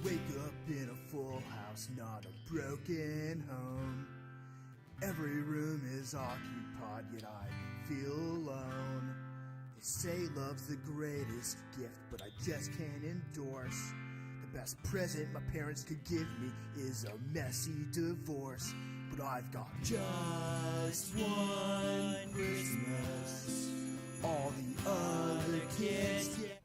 Wake up in a full house, not a broken home. Every room is occupied, yet I feel alone. They say love's the greatest gift, but I just can't endorse. The best present my parents could give me is a messy divorce. But I've got just one Christmas. All the other kids get.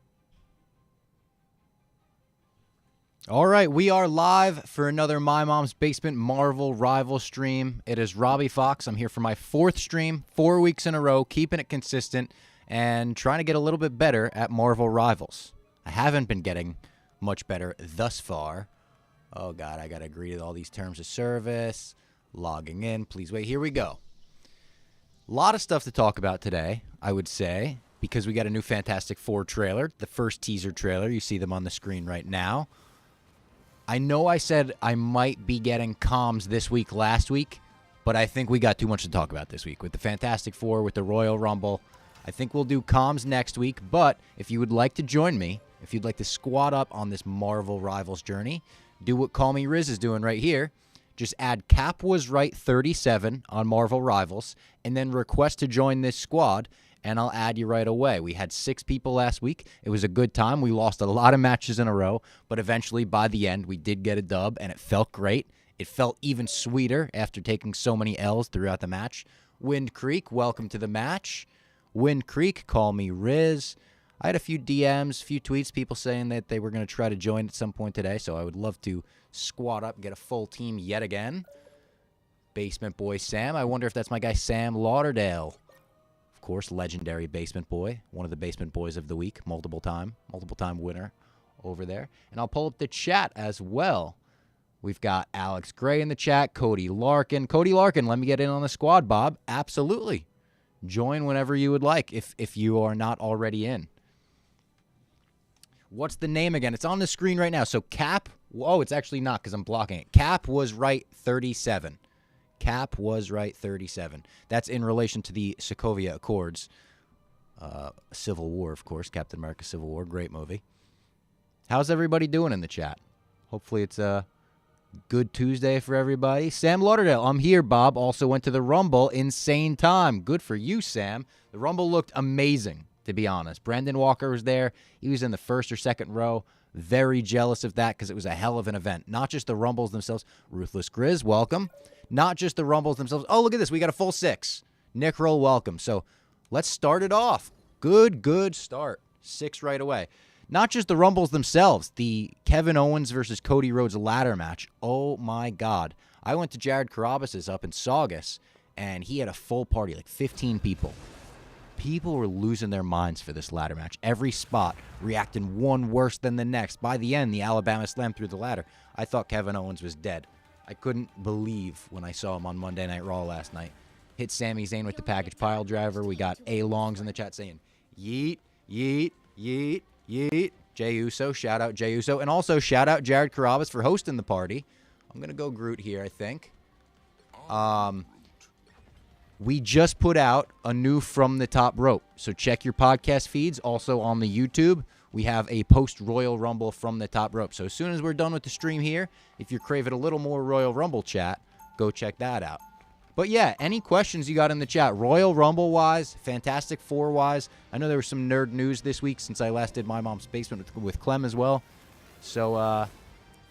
All right, we are live for another My Mom's Basement Marvel Rival stream. It is Robbie Fox. I'm here for my fourth stream, 4 weeks in a row, keeping it consistent and trying to get a little bit better at Marvel Rivals. I haven't been getting much better thus far. Oh, God, I got to agree to all these terms of service. Logging in. Please wait. Here we go. A lot of stuff to talk about today, I would say, because we got a new Fantastic Four trailer, the first teaser trailer. You see them on the screen right now. I know I said I might be getting comms this week last week, but I think we got too much to talk about this week. With the Fantastic Four, with the Royal Rumble, I think we'll do comms next week. But if you would like to join me, if you'd like to squad up on this Marvel Rivals journey, do what Call Me Riz is doing right here. Just add Cap Was Right 37 on Marvel Rivals, and then request to join this squad, and I'll add you right away. We had 6 people last week. It was a good time. We lost a lot of matches in a row, but eventually, by the end, we did get a dub, and it felt great. It felt even sweeter after taking so many L's throughout the match. Wind Creek, welcome to the match. Wind Creek, Call Me Riz. I had a few DMs, a few tweets, people saying that they were going to try to join at some point today, so I would love to squad up and get a full team yet again. Basement Boy Sam. I wonder if that's my guy Sam Lauderdale. Of course, legendary Basement Boy, one of the Basement Boys of the week, multiple time winner over there. And I'll pull up the chat as well. We've got Alex Gray in the chat, Cody Larkin. Cody Larkin, let me get in on the squad, Bob. Absolutely. Join whenever you would like if you are not already in. What's the name again? It's on the screen right now. So Cap, oh, it's actually not because I'm blocking it. Cap Was Right 37. Cap Was Right 37. That's in relation to the Sokovia Accords. Civil War, of course. Captain America Civil War. Great movie. How's everybody doing in the chat? Hopefully it's a good Tuesday for everybody. Sam Lauderdale, I'm here, Bob. Also went to the Rumble. Insane time. Good for you, Sam. The Rumble looked amazing, to be honest. Brandon Walker was there. He was in the first or second row. Very jealous of that because it was a hell of an event. Not just the Rumbles themselves. Ruthless Grizz, welcome. Not just the Rumbles themselves. Oh, look at this. We got a full 6. Nick Roll, welcome. So let's start it off. Good start. 6 right away. Not just the Rumbles themselves. The Kevin Owens versus Cody Rhodes ladder match. Oh, my God. I went to Jared Carabas's up in Saugus, and he had a full party, like 15 people. People were losing their minds for this ladder match. Every spot reacting one worse than the next. By the end, the Alabama Slam through the ladder. I thought Kevin Owens was dead. I couldn't believe when I saw him on Monday Night Raw last night. Hit Sami Zayn with the package pile driver. We got A-Longs in the chat saying, yeet, yeet, yeet, yeet. Jey Uso, shout out Jey Uso. And also shout out Jared Carabas for hosting the party. I'm going to go Groot here, I think. We just put out a new From the Top Rope. So check your podcast feeds. Also on the YouTube, we have a post-Royal Rumble From the Top Rope. So as soon as we're done with the stream here, if you're craving a little more Royal Rumble chat, go check that out. But yeah, any questions you got in the chat, Royal Rumble-wise, Fantastic Four-wise. I know there was some nerd news this week since I last did My Mom's Basement with Clem as well. So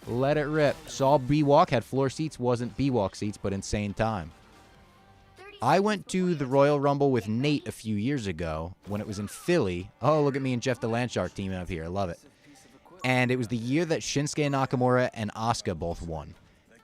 let it rip. Saw B-Walk, had floor seats, wasn't B-Walk seats, but insane time. I went to the Royal Rumble with Nate a few years ago when it was in Philly. Oh, look at me and Jeff the Landshark teaming up here. I love it. And it was the year that Shinsuke Nakamura and Asuka both won.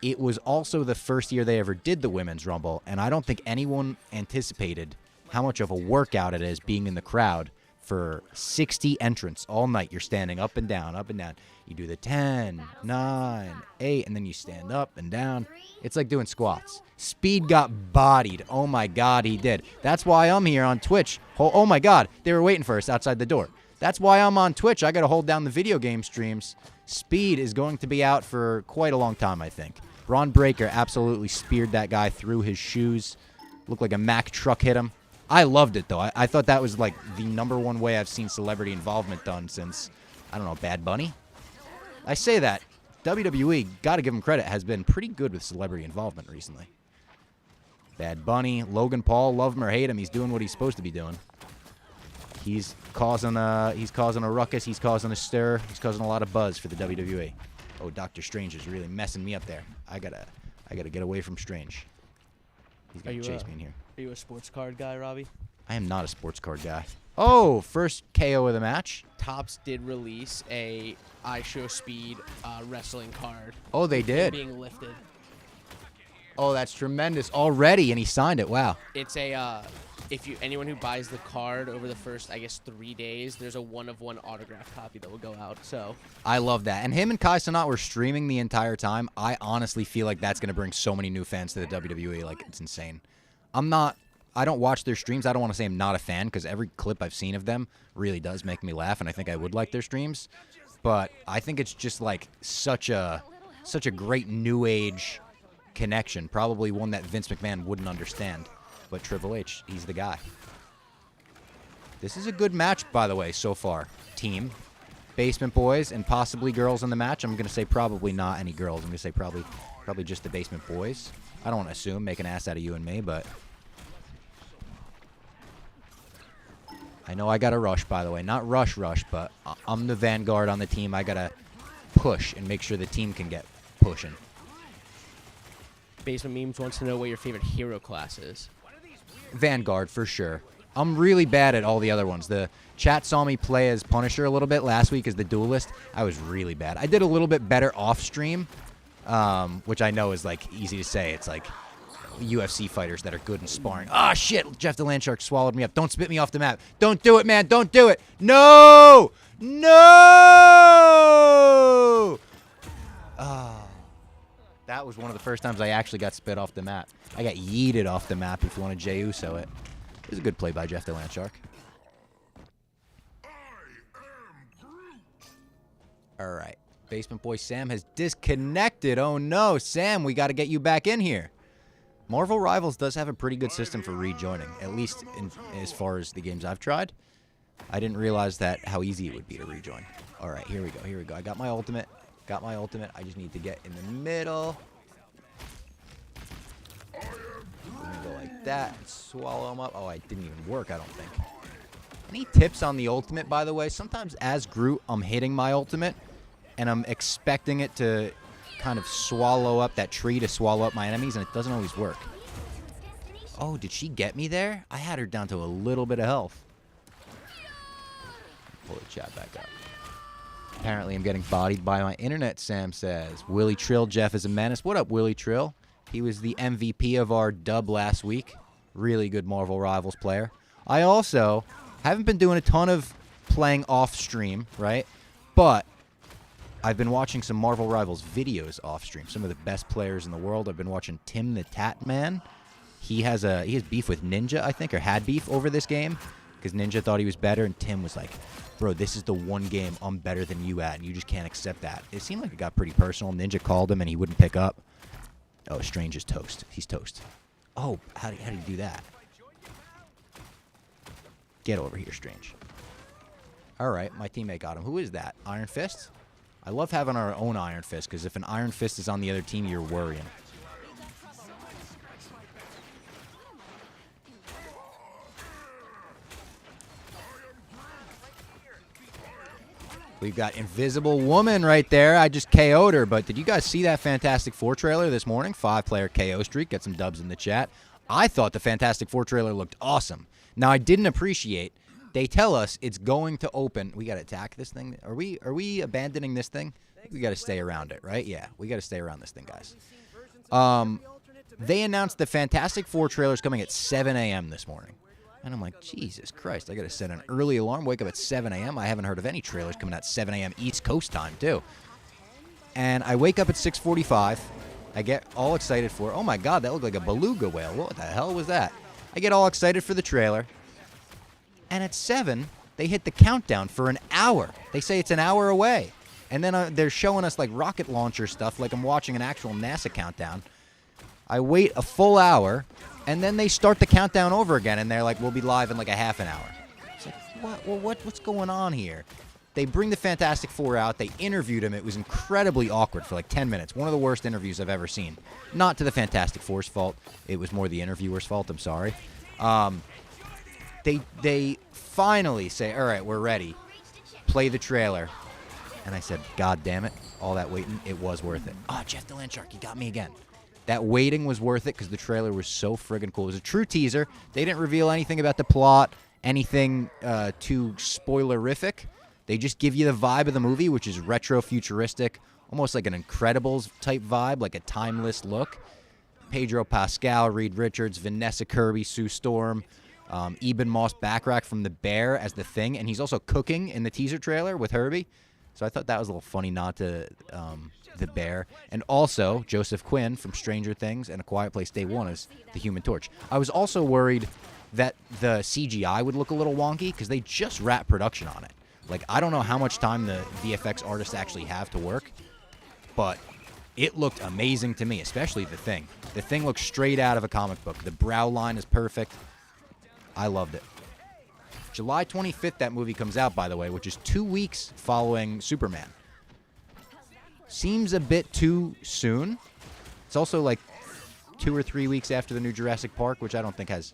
It was also the first year they ever did the Women's Rumble, and I don't think anyone anticipated how much of a workout it is being in the crowd for 60 entrants all night. You're standing up and down, up and down. You do the 10, 9, 8, and then you stand up and down. It's like doing squats. Speed got bodied. Oh, my God, he did. That's why I'm here on Twitch. Oh, my God, they were waiting for us outside the door. That's why I'm on Twitch. I got to hold down the video game streams. Speed is going to be out for quite a long time, I think. Braun Breaker absolutely speared that guy through his shoes. Looked like a Mack truck hit him. I loved it, though. I thought that was, like, the #1 way I've seen celebrity involvement done since, I don't know, Bad Bunny? I say that. WWE, got to give him credit, has been pretty good with celebrity involvement recently. Bad Bunny, Logan Paul, love him or hate him, he's doing what he's supposed to be doing. He's causing a ruckus, he's causing a stir, he's causing a lot of buzz for the WWE. Oh, Doctor Strange is really messing me up there. I gotta get away from Strange. He's gonna chase me in here. Are you a sports card guy, Robbie? I am not a sports card guy. Oh, first KO of the match. Topps did release a I Show Speed wrestling card. Oh, they did. Being lifted. Oh, that's tremendous already, and he signed it. Wow. It's a anyone who buys the card over the first, I guess, 3 days, there's a 1-of-1 autographed copy that will go out. So I love that. And him and Kai Cenat were streaming the entire time. I honestly feel like that's going to bring so many new fans to the WWE. Like, it's insane. I don't watch their streams. I don't want to say I'm not a fan because every clip I've seen of them really does make me laugh, and I think I would like their streams. But I think it's just like such a great new age connection. Probably one that Vince McMahon wouldn't understand. But Triple H, he's the guy. This is a good match, by the way, so far. Team, Basement Boys, and possibly girls in the match. I'm going to say probably not any girls. I'm going to say probably just the Basement Boys. I don't want to assume, make an ass out of you and me, but I know I got to rush, by the way. Not rush, but I'm the vanguard on the team. I got to push and make sure the team can get pushing. Basement Memes wants to know what your favorite hero class is. Vanguard, for sure. I'm really bad at all the other ones. The chat saw me play as Punisher a little bit last week as the Duelist. I was really bad. I did a little bit better off stream, which I know is like easy to say. It's like UFC fighters that are good in sparring. Ah, shit! Jeff the Landshark swallowed me up. Don't spit me off the map. Don't do it, man. Don't do it. No! No! That was one of the first times I actually got spit off the map. I got yeeted off the map, if you want to Jey Uso it. It was a good play by Jeff the Landshark. All right. Basement Boy Sam has disconnected. Oh, no. Sam, we got to get you back in here. Marvel Rivals does have a pretty good system for rejoining, at least as far as the games I've tried. I didn't realize how easy it would be to rejoin. All right, here we go. I got my ultimate. I just need to get in the middle. We're going to go like that and swallow him up. Oh, it didn't even work, I don't think. Any tips on the ultimate, by the way? Sometimes as Groot, I'm hitting my ultimate, and I'm expecting it to kind of swallow up that tree to swallow up my enemies, and it doesn't always work. Oh, did she get me there? I had her down to a little bit of health. Pull the chat back up. Apparently, I'm getting bodied by my internet, Sam says. Willie Trill, Jeff is a menace. What up, Willie Trill? He was the MVP of our dub last week. Really good Marvel Rivals player. I also haven't been doing a ton of playing off stream, right? But I've been watching some Marvel Rivals videos off stream. Some of the best players in the world. I've been watching Tim the Tat Man. He has beef with Ninja, I think, or had beef over this game because Ninja thought he was better, and Tim was like, bro, this is the one game I'm better than you at, and you just can't accept that. It seemed like it got pretty personal. Ninja called him, and he wouldn't pick up. Oh, Strange is toast. He's toast. Oh, how do you do that? Get over here, Strange. All right, my teammate got him. Who is that? Iron Fist? I love having our own Iron Fist, because if an Iron Fist is on the other team, you're worrying. We've got Invisible Woman right there. I just KO'd her, but did you guys see that Fantastic Four trailer this morning? 5-player KO streak. Get some dubs in the chat. I thought the Fantastic Four trailer looked awesome. Now, I didn't appreciate, they tell us it's going to open. We got to attack this thing. Are we abandoning this thing? I think we got to stay around it, right? Yeah, we got to stay around this thing, guys. They announced the Fantastic Four trailer is coming at 7 a.m. this morning. And I'm like, Jesus Christ, I got to set an early alarm, wake up at 7 a.m. I haven't heard of any trailers coming out 7 a.m. East Coast time, too. And I wake up at 6:45. I get all excited for, oh, my God, that looked like a beluga whale. What the hell was that? I get all excited for the trailer. And at 7, they hit the countdown for an hour. They say it's an hour away. And then they're showing us, like, rocket launcher stuff, like I'm watching an actual NASA countdown. I wait a full hour, and then they start the countdown over again, and they're like, we'll be live in, like, a half an hour. It's like, what? Well, what's going on here? They bring the Fantastic Four out. They interviewed him. It was incredibly awkward for, like, 10 minutes. One of the worst interviews I've ever seen. Not to the Fantastic Four's fault. It was more the interviewer's fault. I'm sorry. They finally say, all right, we're ready. Play the trailer. And I said, God damn it, all that waiting, it was worth it. Oh, Jeff the Land Shark, you got me again. That waiting was worth it because the trailer was so friggin' cool. It was a true teaser. They didn't reveal anything about the plot, anything too spoilerific. They just give you the vibe of the movie, which is retro-futuristic, almost like an Incredibles-type vibe, like a timeless look. Pedro Pascal, Reed Richards, Vanessa Kirby, Sue Storm, Eben Moss Backrack from The Bear as the Thing, and he's also cooking in the teaser trailer with Herbie. So I thought that was a little funny nod to The Bear. And also, Joseph Quinn from Stranger Things and A Quiet Place Day 1 is the Human Torch. I was also worried that the CGI would look a little wonky because they just wrapped production on it. Like, I don't know how much time the VFX artists actually have to work, but it looked amazing to me, especially The Thing. The Thing looks straight out of a comic book. The brow line is perfect. I loved it. July 25th, that movie comes out, by the way, which is 2 weeks following Superman. Seems a bit too soon. It's also like 2 or 3 weeks after the new Jurassic Park, which I don't think has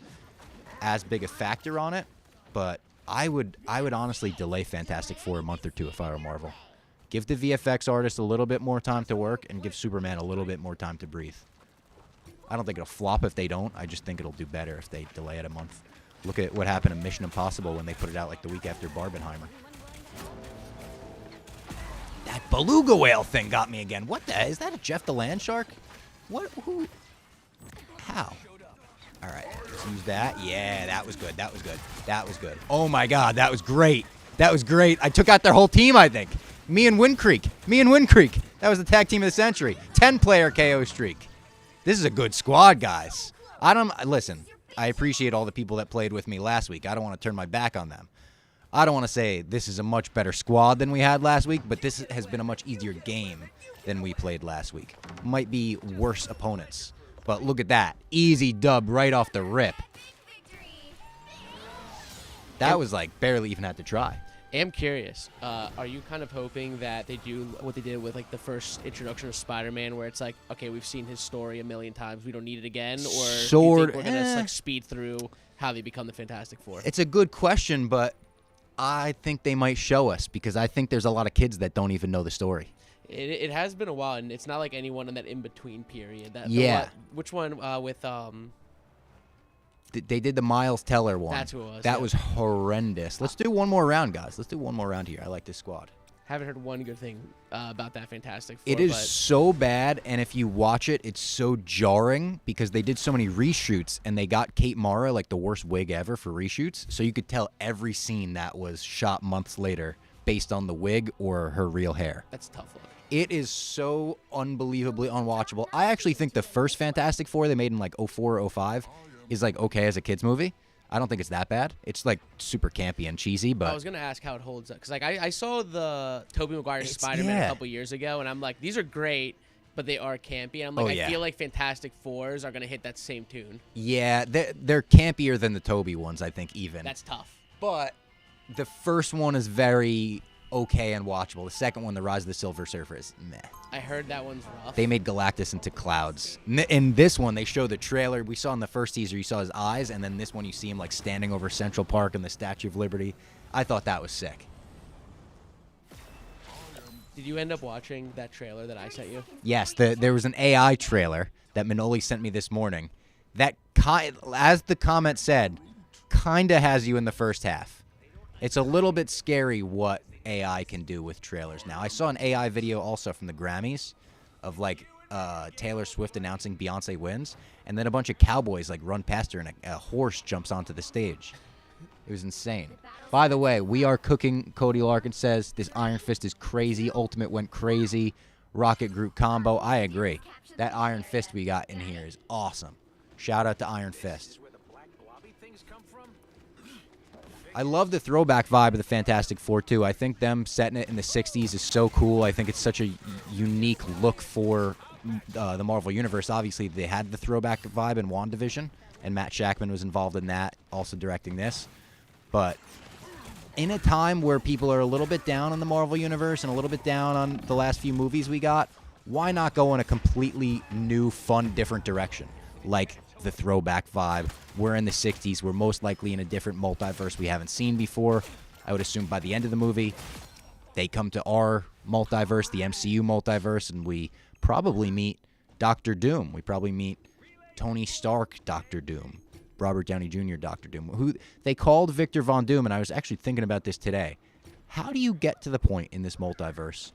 as big a factor on it. But I would honestly delay Fantastic Four a month or two if I were Marvel. Give the VFX artist a little bit more time to work and give Superman a little bit more time to breathe. I don't think it'll flop if they don't. I just think it'll do better if they delay it a month. Look at what happened in Mission Impossible when they put it out like the week after Barbenheimer. That beluga whale thing got me again. What the? Is that a Jeff the Land Shark? What? Who? How? All right, let's use that. Yeah, that was good. That was good. That was good. Oh my God, that was great. That was great. I took out their whole team, I think. Me and Wind Creek. That was the tag team of the century. 10-player KO streak. This is a good squad, guys. Listen, I appreciate all the people that played with me last week. I don't want to turn my back on them. I don't want to say this is a much better squad than we had last week, but this has been a much easier game than we played last week. Might be worse opponents, but look at that. Easy dub right off the rip. That was like barely even had to try. I'm curious. Are you kind of hoping that they do what they did with like the first introduction of Spider-Man, where it's like, okay, we've seen his story a million times, we don't need it again, or do you think we're gonna like speed through how they become the Fantastic Four? It's a good question, but I think they might show us because I think there's a lot of kids that don't even know the story. It has been a while, and it's not like anyone in that in between period. Which one with They did the Miles Teller one. That's who it was. That was horrendous. Let's do one more round, guys. Let's do one more round here. I like this squad. Haven't heard one good thing about that Fantastic Four. It is so bad, and if you watch it, it's so jarring because they did so many reshoots, and they got Kate Mara, like the worst wig ever for reshoots, so you could tell every scene that was shot months later based on the wig or her real hair. That's a tough look. It is so unbelievably unwatchable. I actually think the first Fantastic Four they made in like 04 or 05 is like okay as a kid's movie. I don't think it's that bad. It's like super campy and cheesy, but I was gonna ask how it holds up because like I saw the Tobey Maguire Spider-Man a couple years ago, and I'm like, these are great, but they are campy. And I'm like, I feel like Fantastic Fours are gonna hit that same tune. Yeah, they're campier than the Tobey ones, I think. Even that's tough. But the first one is very okay and watchable. The second one, The Rise of the Silver Surfer, is meh. I heard that one's rough. They made Galactus into clouds. In this one, they show the trailer. We saw in the first teaser, you saw his eyes, and then this one, you see him like standing over Central Park and the Statue of Liberty. I thought that was sick. Did you end up watching that trailer that I sent you? Yes, there was an AI trailer that Manoli sent me this morning that, as the comment said, kind of has you in the first half. It's a little bit scary what AI can do with trailers now. I saw an AI video also from the Grammys of like Taylor Swift announcing Beyonce wins, and then a bunch of cowboys like run past her and a horse jumps onto the stage. It was insane. By the way, we are cooking. Cody Larkin says this Iron Fist is crazy. Ultimate went crazy. Rocket Group combo. I agree. That Iron Fist we got in here is awesome. Shout out to Iron Fist. I love the throwback vibe of the Fantastic Four, too. I think them setting it in the 60s is so cool. I think it's such a unique look for the Marvel Universe. Obviously, they had the throwback vibe in WandaVision, and Matt Shakman was involved in that, also directing this. But in a time where people are a little bit down on the Marvel Universe and a little bit down on the last few movies we got, why not go in a completely new, fun, different direction? Like the throwback vibe. We're in the 60s. We're most likely in a different multiverse we haven't seen before. I would assume by the end of the movie, they come to our multiverse, the MCU multiverse, and we probably meet Doctor Doom. We probably meet Tony Stark, Doctor Doom. Robert Downey Jr., Doctor Doom, who they called Victor Von Doom, and I was actually thinking about this today. How do you get to the point in this multiverse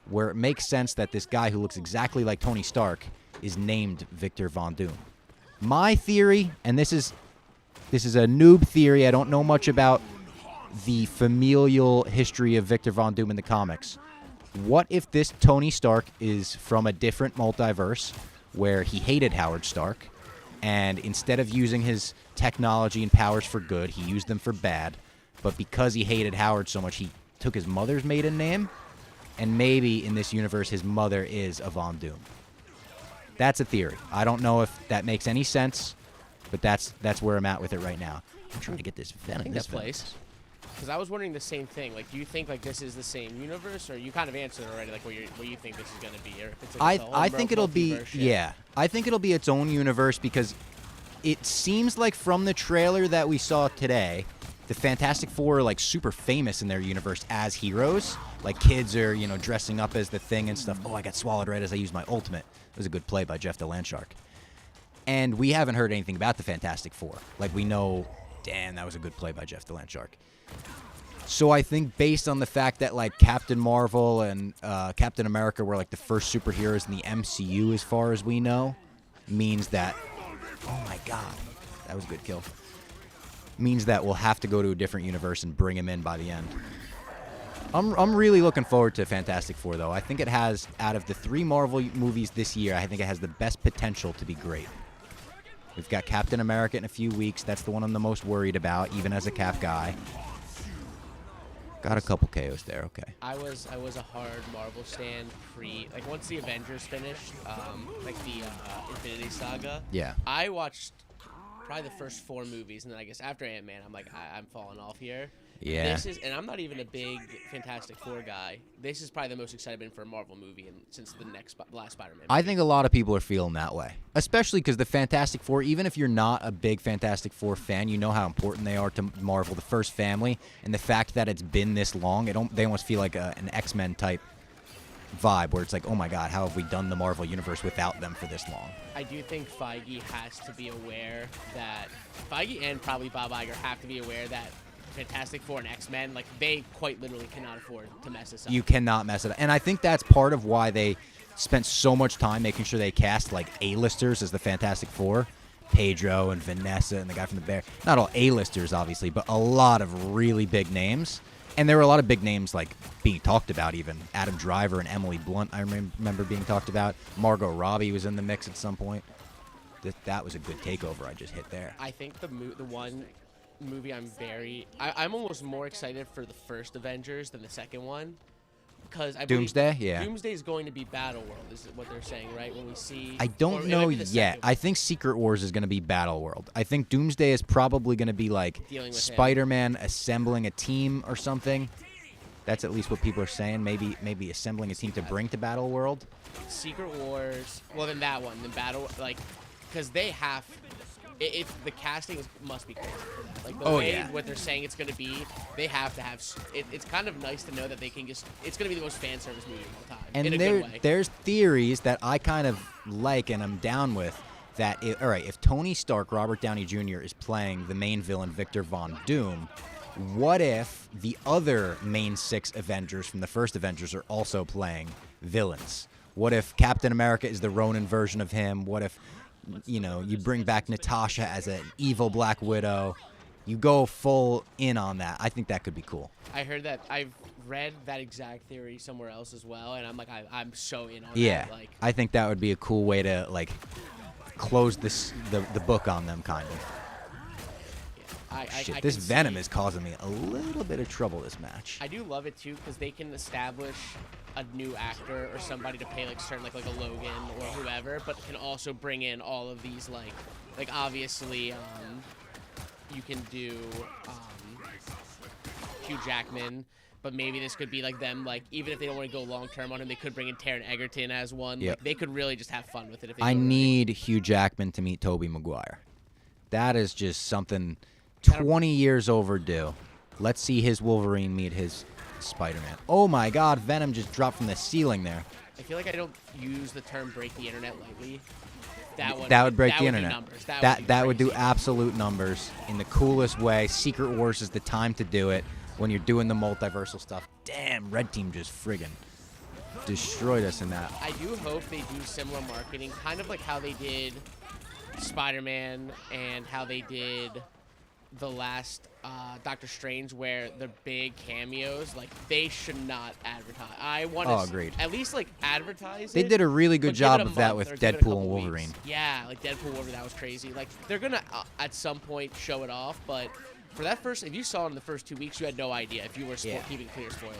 where it makes sense that this guy who looks exactly like Tony Stark is named Victor Von Doom? My theory, and this is a noob theory, I don't know much about the familial history of Victor Von Doom in the comics. What if this Tony Stark is from a different multiverse where he hated Howard Stark, and instead of using his technology and powers for good, he used them for bad, but because he hated Howard so much, he took his mother's maiden name, and maybe in this universe his mother is a Von Doom. That's a theory. I don't know if that makes any sense, but that's where I'm at with it right now. I'm trying to get this Venom. I think this place. Because I was wondering the same thing. Like, do you think like this is the same universe, or you kind of answered already, like what you think this is going to be, or if it's like I think it'll be I think it'll be its own universe because it seems like from the trailer that we saw today, the Fantastic Four are like super famous in their universe as heroes. Like kids are dressing up as the Thing and stuff. Oh, I got swallowed right as I used my ultimate. It was a good play by Jeff DeLanshark. And we haven't heard anything about the Fantastic Four. Like we know, damn, that was a good play by Jeff DeLanshark. So I think based on the fact that like Captain Marvel and Captain America were like the first superheroes in the MCU as far as we know, means that, oh my God, that was a good kill. Means that we'll have to go to a different universe and bring him in by the end. I'm really looking forward to Fantastic Four, though. I think it has, out of the 3 Marvel movies this year, I think it has the best potential to be great. We've got Captain America in a few weeks. That's the one I'm the most worried about, even as a Cap guy. Got a couple KOs there, okay. I was a hard Marvel stan like once the Avengers finished, like the Infinity Saga. Yeah. I watched probably the first 4 movies, and then I guess after Ant-Man, I'm like, I'm falling off here. Yeah. And I'm not even a big Fantastic Four guy. This is probably the most excited I've been for a Marvel movie since the last Spider-Man movie. I think a lot of people are feeling that way, especially because the Fantastic Four, even if you're not a big Fantastic Four fan, you know how important they are to Marvel, the first family, and the fact that it's been this long, they almost feel like an X-Men type vibe where it's like, oh my God, how have we done the Marvel Universe without them for this long? I do think Feige has to be aware that Feige and probably Bob Iger have to be aware that Fantastic Four and X-Men, like they quite literally cannot afford to mess this up. You cannot mess it up. And I think that's part of why they spent so much time making sure they cast like A-listers as the Fantastic Four. Pedro and Vanessa and the guy from the Bear. Not all A-listers, obviously, but a lot of really big names. And there were a lot of big names like being talked about even. Adam Driver and Emily Blunt, I remember being talked about. Margot Robbie was in the mix at some point. That was a good takeover I just hit there. I think the one movie I'm almost more excited for the first Avengers than the second one, because I Doomsday, yeah. Doomsday is going to be Battleworld, is what they're saying, right? When we see, I don't know yet. I think Secret Wars is going to be Battleworld. I think Doomsday is probably going to be like Spider-Man assembling a team or something. That's at least what people are saying. Maybe assembling a team to bring to Battleworld. Secret Wars. Well, then that one, then Battle, like, because they have. The casting must be crazy for that. Like the way what they're saying it's going to be, they have to have. It's kind of nice to know that they can just. It's going to be the most fan service movie of all time. And in a good way. There's theories that I kind of like and I'm down with. That all right, if Tony Stark, Robert Downey Jr. is playing the main villain Victor Von Doom, what if the other main 6 Avengers from the first Avengers are also playing villains? What if Captain America is the Ronin version of him? What if, you bring back Natasha as an evil Black Widow? You go full in on that. I think that could be cool. I heard that. I've read that exact theory somewhere else as well, and I'm like, I'm so in on yeah, that. Like, I think that would be a cool way to like close the book on them, kind of. I this Venom is causing me a little bit of trouble this match. I do love it too because they can establish a new actor or somebody to play like certain like a Logan or whoever, but can also bring in all of these like obviously you can do Hugh Jackman, but maybe this could be like them, like even if they don't want to go long term on him, they could bring in Taron Egerton as one. Yep. Like, they could really just have fun with it. If they I need Hugh Jackman to meet Tobey Maguire. That is just something 20 years overdue. Let's see his Wolverine meet his Spider-Man. Oh my God, Venom just dropped from the ceiling there. I feel like I don't use the term break the internet lightly. That would break the internet. That would do crazy. absolute numbers in the coolest way. Secret Wars is the time to do it when you're doing the multiversal stuff. Damn, Red Team just friggin' destroyed us in that. I do hope they do similar marketing, kind of like how they did Spider-Man and how they did the last Doctor Strange, where the big cameos, like, they should not advertise. I want to agreed. At least like advertise They it, did a really good but job give it of a that month with or give it a Deadpool couple and weeks. Wolverine. Yeah, like Deadpool Wolverine, that was crazy. Like, they're gonna at some point show it off, but for that first, if you saw it in the first 2 weeks, you had no idea if you were keeping clear spoilers.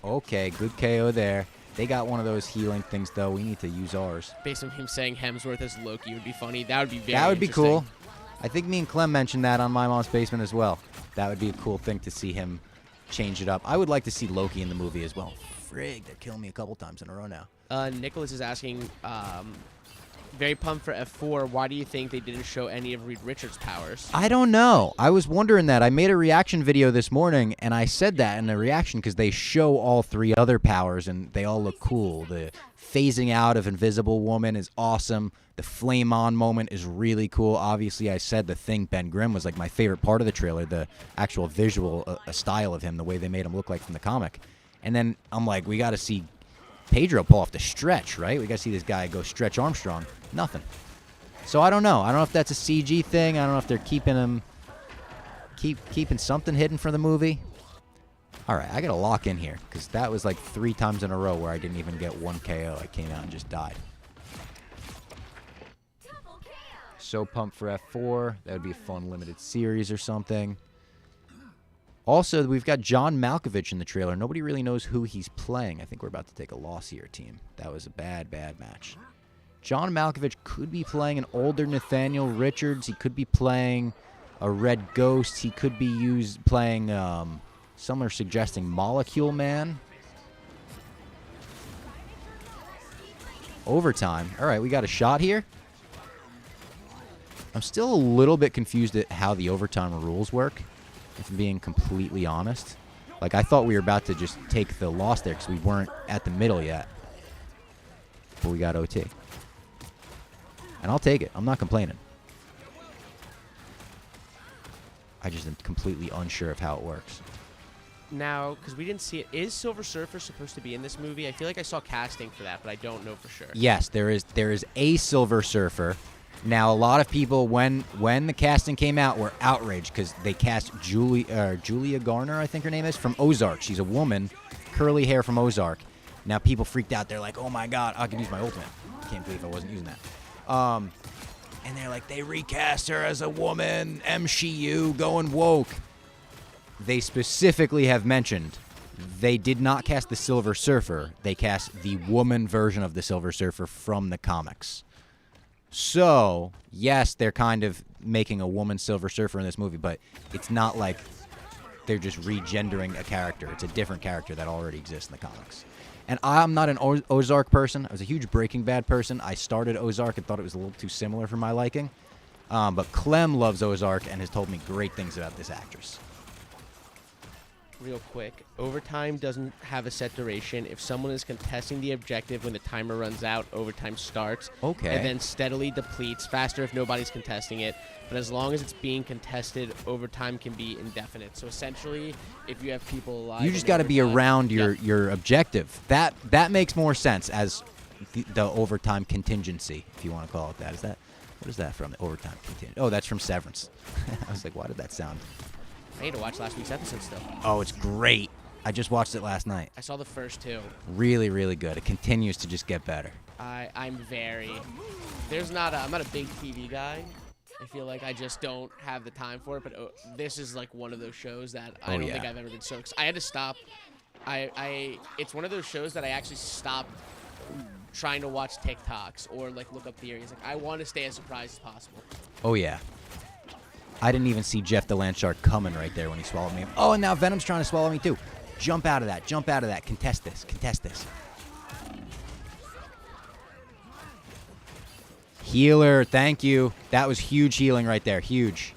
Okay, good KO there. They got one of those healing things, though. We need to use ours. Based on him saying Hemsworth as Loki would be funny, that would be very That would be interesting. cool. I think me and Clem mentioned that on My Mom's Basement as well. That would be a cool thing to see him change it up. I would like to see Loki in the movie as well. Frig, they're killing me a couple times in a row now. Nicholas is asking, very pumped for F4. Why do you think they didn't show any of Reed Richards' powers? I don't know. I was wondering that. I made a reaction video this morning, and I said that in the reaction because they show all 3 other powers, and they all look cool. The phasing out of Invisible Woman is awesome. The flame on moment is really cool. Obviously, I said the thing, Ben Grimm, was like my favorite part of the trailer, the actual visual style of him, the way they made him look like from the comic. And then I'm like, we got to see Pedro pull off the stretch, right? We got to see this guy go Stretch Armstrong. Nothing. So I don't know. I don't know if that's a CG thing. I don't know if they're keeping him, keeping something hidden for the movie. All right, I got to lock in here because that was like 3 times in a row where I didn't even get 1 KO. I came out and just died. So pumped for F4. That would be a fun limited series or something. Also, we've got John Malkovich in the trailer. Nobody really knows who he's playing. I think we're about to take a loss here, team. That was a bad, bad match. John Malkovich could be playing an older Nathaniel Richards. He could be playing a Red Ghost. He could be playing, some are suggesting Molecule Man. Overtime. All right, we got a shot here. I'm still a little bit confused at how the overtime rules work, if I'm being completely honest. Like, I thought we were about to just take the loss there because we weren't at the middle yet. But we got OT. And I'll take it. I'm not complaining. I just am completely unsure of how it works. Now, because we didn't see it, is Silver Surfer supposed to be in this movie? I feel like I saw casting for that, but I don't know for sure. Yes, there is a Silver Surfer. Now, a lot of people, when the casting came out, were outraged because they cast Julia Garner, I think her name is, from Ozark. She's a woman, curly hair from Ozark. Now, people freaked out. They're like, oh, my God, I can use my ultimate. I can't believe I wasn't using that. And they're like, they recast her as a woman, MCU, going woke. They specifically have mentioned they did not cast the Silver Surfer. They cast the woman version of the Silver Surfer from the comics. So, yes, they're kind of making a woman Silver Surfer in this movie, but it's not like they're just regendering a character. It's a different character that already exists in the comics. And I'm not an Ozark person. I was a huge Breaking Bad person. I started Ozark and thought it was a little too similar for my liking. But Clem loves Ozark and has told me great things about this actress. real quick. Overtime doesn't have a set duration. If someone is contesting the objective when the timer runs out, overtime starts. Okay. And then steadily depletes, faster if nobody's contesting it. But as long as it's being contested, overtime can be indefinite. So essentially, if you have people alive, You just got to be around your objective. That makes more sense as the overtime contingency, if you want to call it that. What is that from? The overtime contingency. Oh, that's from Severance. I was like, why did that sound? I need to watch last week's episode still. Oh, it's great. I just watched it last night. I saw the first 2. Really, really good. It continues to just get better. I'm not a big TV guy. I feel like I just don't have the time for it. But this is like one of those shows that I don't think I've ever been so. I had to stop. It's one of those shows that I actually stopped trying to watch TikToks or like look up theories. Like I want to stay as surprised as possible. Oh yeah. I didn't even see Jeff the Land Shark coming right there when he swallowed me. Oh, and now Venom's trying to swallow me too. Jump out of that. Jump out of that. Contest this. Contest this. Healer. Thank you. That was huge healing right there. Huge.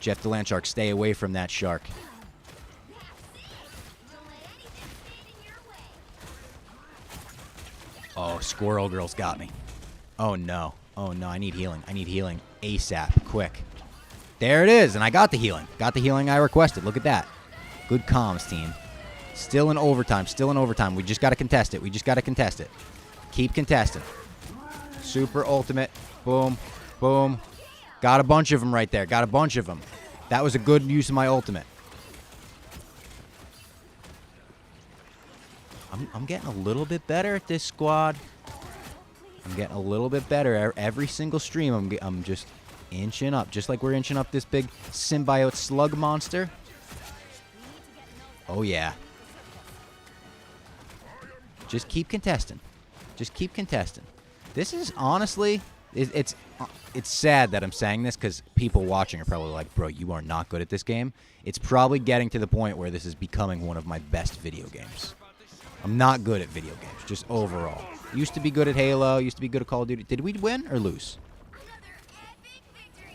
Jeff the Land Shark, stay away from that shark. Oh, Squirrel Girl's got me. Oh, no. Oh, no. I need healing. I need healing ASAP. Quick. There it is, and I got the healing. Got the healing I requested. Look at that. Good comms, team. Still in overtime. Still in overtime. We just got to contest it. We just got to contest it. Keep contesting. Super ultimate. Boom. Boom. Got a bunch of them right there. Got a bunch of them. That was a good use of my ultimate. I'm getting a little bit better at this squad. I'm getting a little bit better. Every single stream, I'm just inching up. Just like we're inching up this big symbiote slug monster. Oh, yeah. Just keep contesting. Just keep contesting. This is honestly, it's sad that I'm saying this because people watching are probably like, bro, you are not good at this game. It's probably getting to the point where this is becoming one of my best video games. I'm not good at video games, just overall. Used to be good at Halo, used to be good at Call of Duty. Did we win or lose?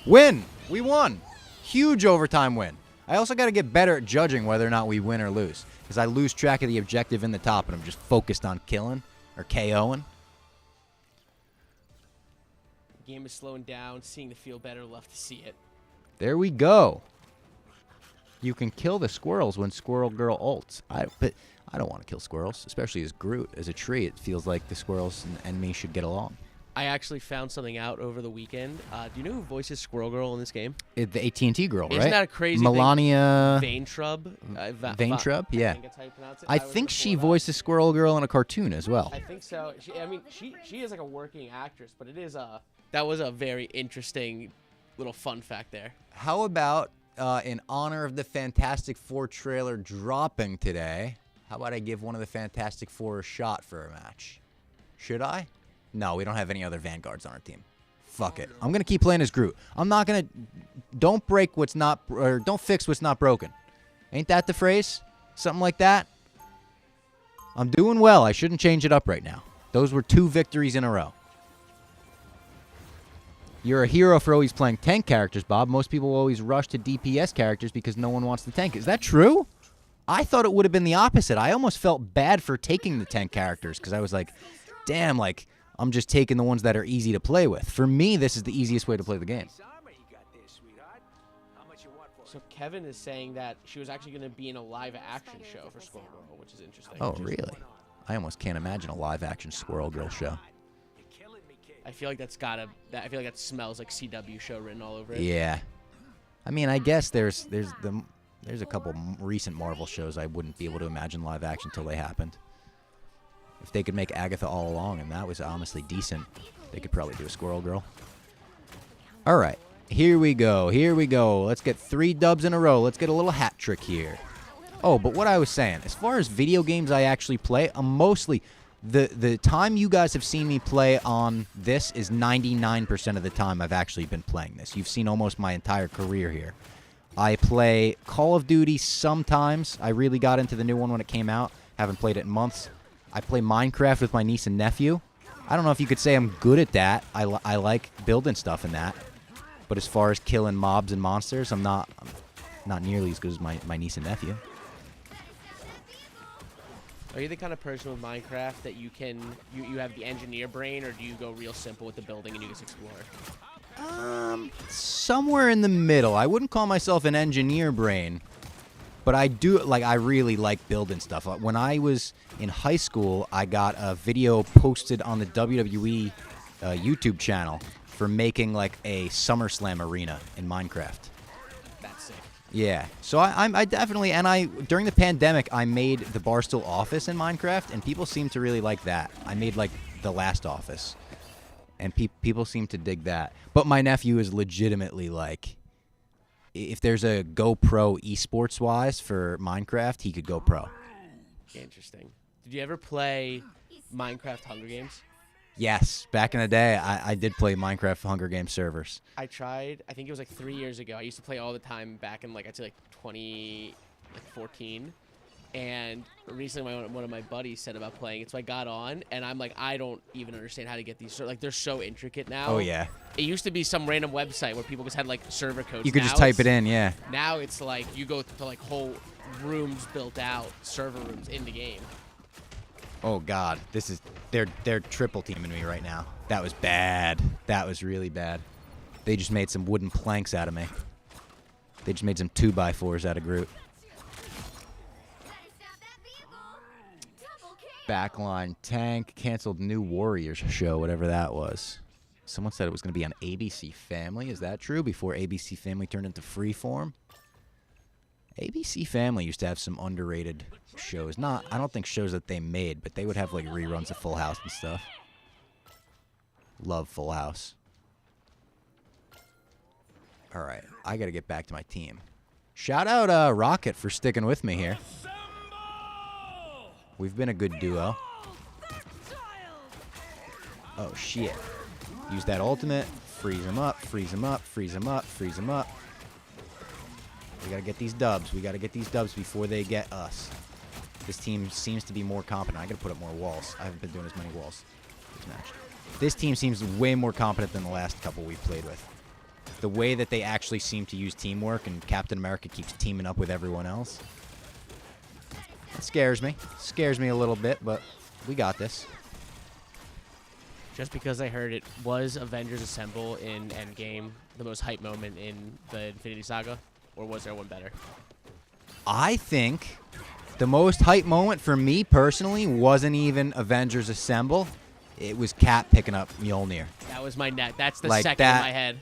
Win! We won! Huge overtime win. I also got to get better at judging whether or not we win or lose, because I lose track of the objective in the top, and I'm just focused on killing or KOing. Game is slowing down, seeing the field better, love to see it. There we go. You can kill the squirrels when Squirrel Girl ults. But I don't want to kill squirrels, especially as Groot. As a tree, it feels like the squirrels and me should get along. I actually found something out over the weekend. Do you know who voices Squirrel Girl in this game? The AT&T girl, right? Isn't that a crazy Melania thing? Vaintrub? Vaintrub, yeah. I think that's how you pronounce it. I think she voices Squirrel Girl in a cartoon as well. I think so. She is like a working actress, but it is that was a very interesting little fun fact there. How about in honor of the Fantastic Four trailer dropping today, how about I give one of the Fantastic Four a shot for a match? Should I? No, we don't have any other Vanguards on our team. Fuck it. I'm going to keep playing as Groot. I'm not going to... Don't fix what's not broken. Ain't that the phrase? Something like that? I'm doing well. I shouldn't change it up right now. Those were 2 victories in a row. You're a hero for always playing tank characters, Bob. Most people always rush to DPS characters because no one wants the tank. Is that true? I thought it would have been the opposite. I almost felt bad for taking the tank characters because I was like, damn, like, I'm just taking the ones that are easy to play with. For me, this is the easiest way to play the game. So Kevin is saying that she was actually going to be in a live-action show for Squirrel Girl, which is interesting. Oh, really? I almost can't imagine a live-action Squirrel Girl show. I feel like I feel like that smells like CW show written all over it. Yeah. I mean, I guess there's a couple recent Marvel shows I wouldn't be able to imagine live action until they happened. If they could make Agatha All Along, and that was honestly decent, they could probably do a Squirrel Girl. All right. Here we go. Here we go. Let's get 3 dubs in a row. Let's get a little hat trick here. Oh, but what I was saying, as far as video games I actually play, I'm mostly... The time you guys have seen me play on this is 99% of the time I've actually been playing this. You've seen almost my entire career here. I play Call of Duty sometimes. I really got into the new one when it came out. Haven't played it in months. I play Minecraft with my niece and nephew. I don't know if you could say I'm good at that. I like building stuff in that. But as far as killing mobs and monsters, I'm not nearly as good as my niece and nephew. Are you the kind of person with Minecraft that you have the engineer brain, or do you go real simple with the building and you just explore? Somewhere in the middle. I wouldn't call myself an engineer brain, but I really like building stuff. When I was in high school, I got a video posted on the WWE YouTube channel for making like a SummerSlam arena in Minecraft. That's sick. Yeah, so I definitely, and during the pandemic, I made the Barstool office in Minecraft, and people seem to really like that. I made like the last office, and people seem to dig that. But my nephew is legitimately like, if there's a GoPro esports wise for Minecraft, he could go pro. Interesting. Did you ever play Minecraft Hunger Games? Yes, back in the day, I did play Minecraft Hunger Games servers. I tried. I think it was like 3 years ago. I used to play all the time back in I'd say 2014. And recently, one of my buddies said about playing it, so I got on, and I'm like, I don't even understand how to get these. They're so intricate now. Oh yeah. It used to be some random website where people just had like server codes. You could just type it in, yeah. Now it's like you go to like whole rooms built out, server rooms in the game. Oh God, they're triple teaming me right now. That was bad. That was really bad. They just made some wooden planks out of me. They just made some 2x4s out of Groot. Backline tank canceled New Warriors show, whatever that was. Someone said it was going to be on ABC Family. Is that true? Before ABC Family turned into Freeform? ABC Family used to have some underrated shows. I don't think shows that they made, but they would have like reruns of Full House and stuff. Love Full House. All right, I got to get back to my team. Shout out Rocket for sticking with me here. We've been a good duo. Oh shit. Use that ultimate. Freeze him up, freeze him up, freeze him up, freeze him up. We gotta get these dubs. We gotta get these dubs before they get us. This team seems to be more competent. I gotta put up more walls. I haven't been doing as many walls this match. This team seems way more competent than the last couple we've played with. The way that they actually seem to use teamwork, and Captain America keeps teaming up with everyone else. It scares me. Scares me a little bit, but we got this. Just because I heard it was Avengers Assemble in Endgame the most hype moment in the Infinity Saga, or was there one better? I think the most hype moment for me personally wasn't even Avengers Assemble. It was Cap picking up Mjolnir. That was my net. That's the like second that, in my head.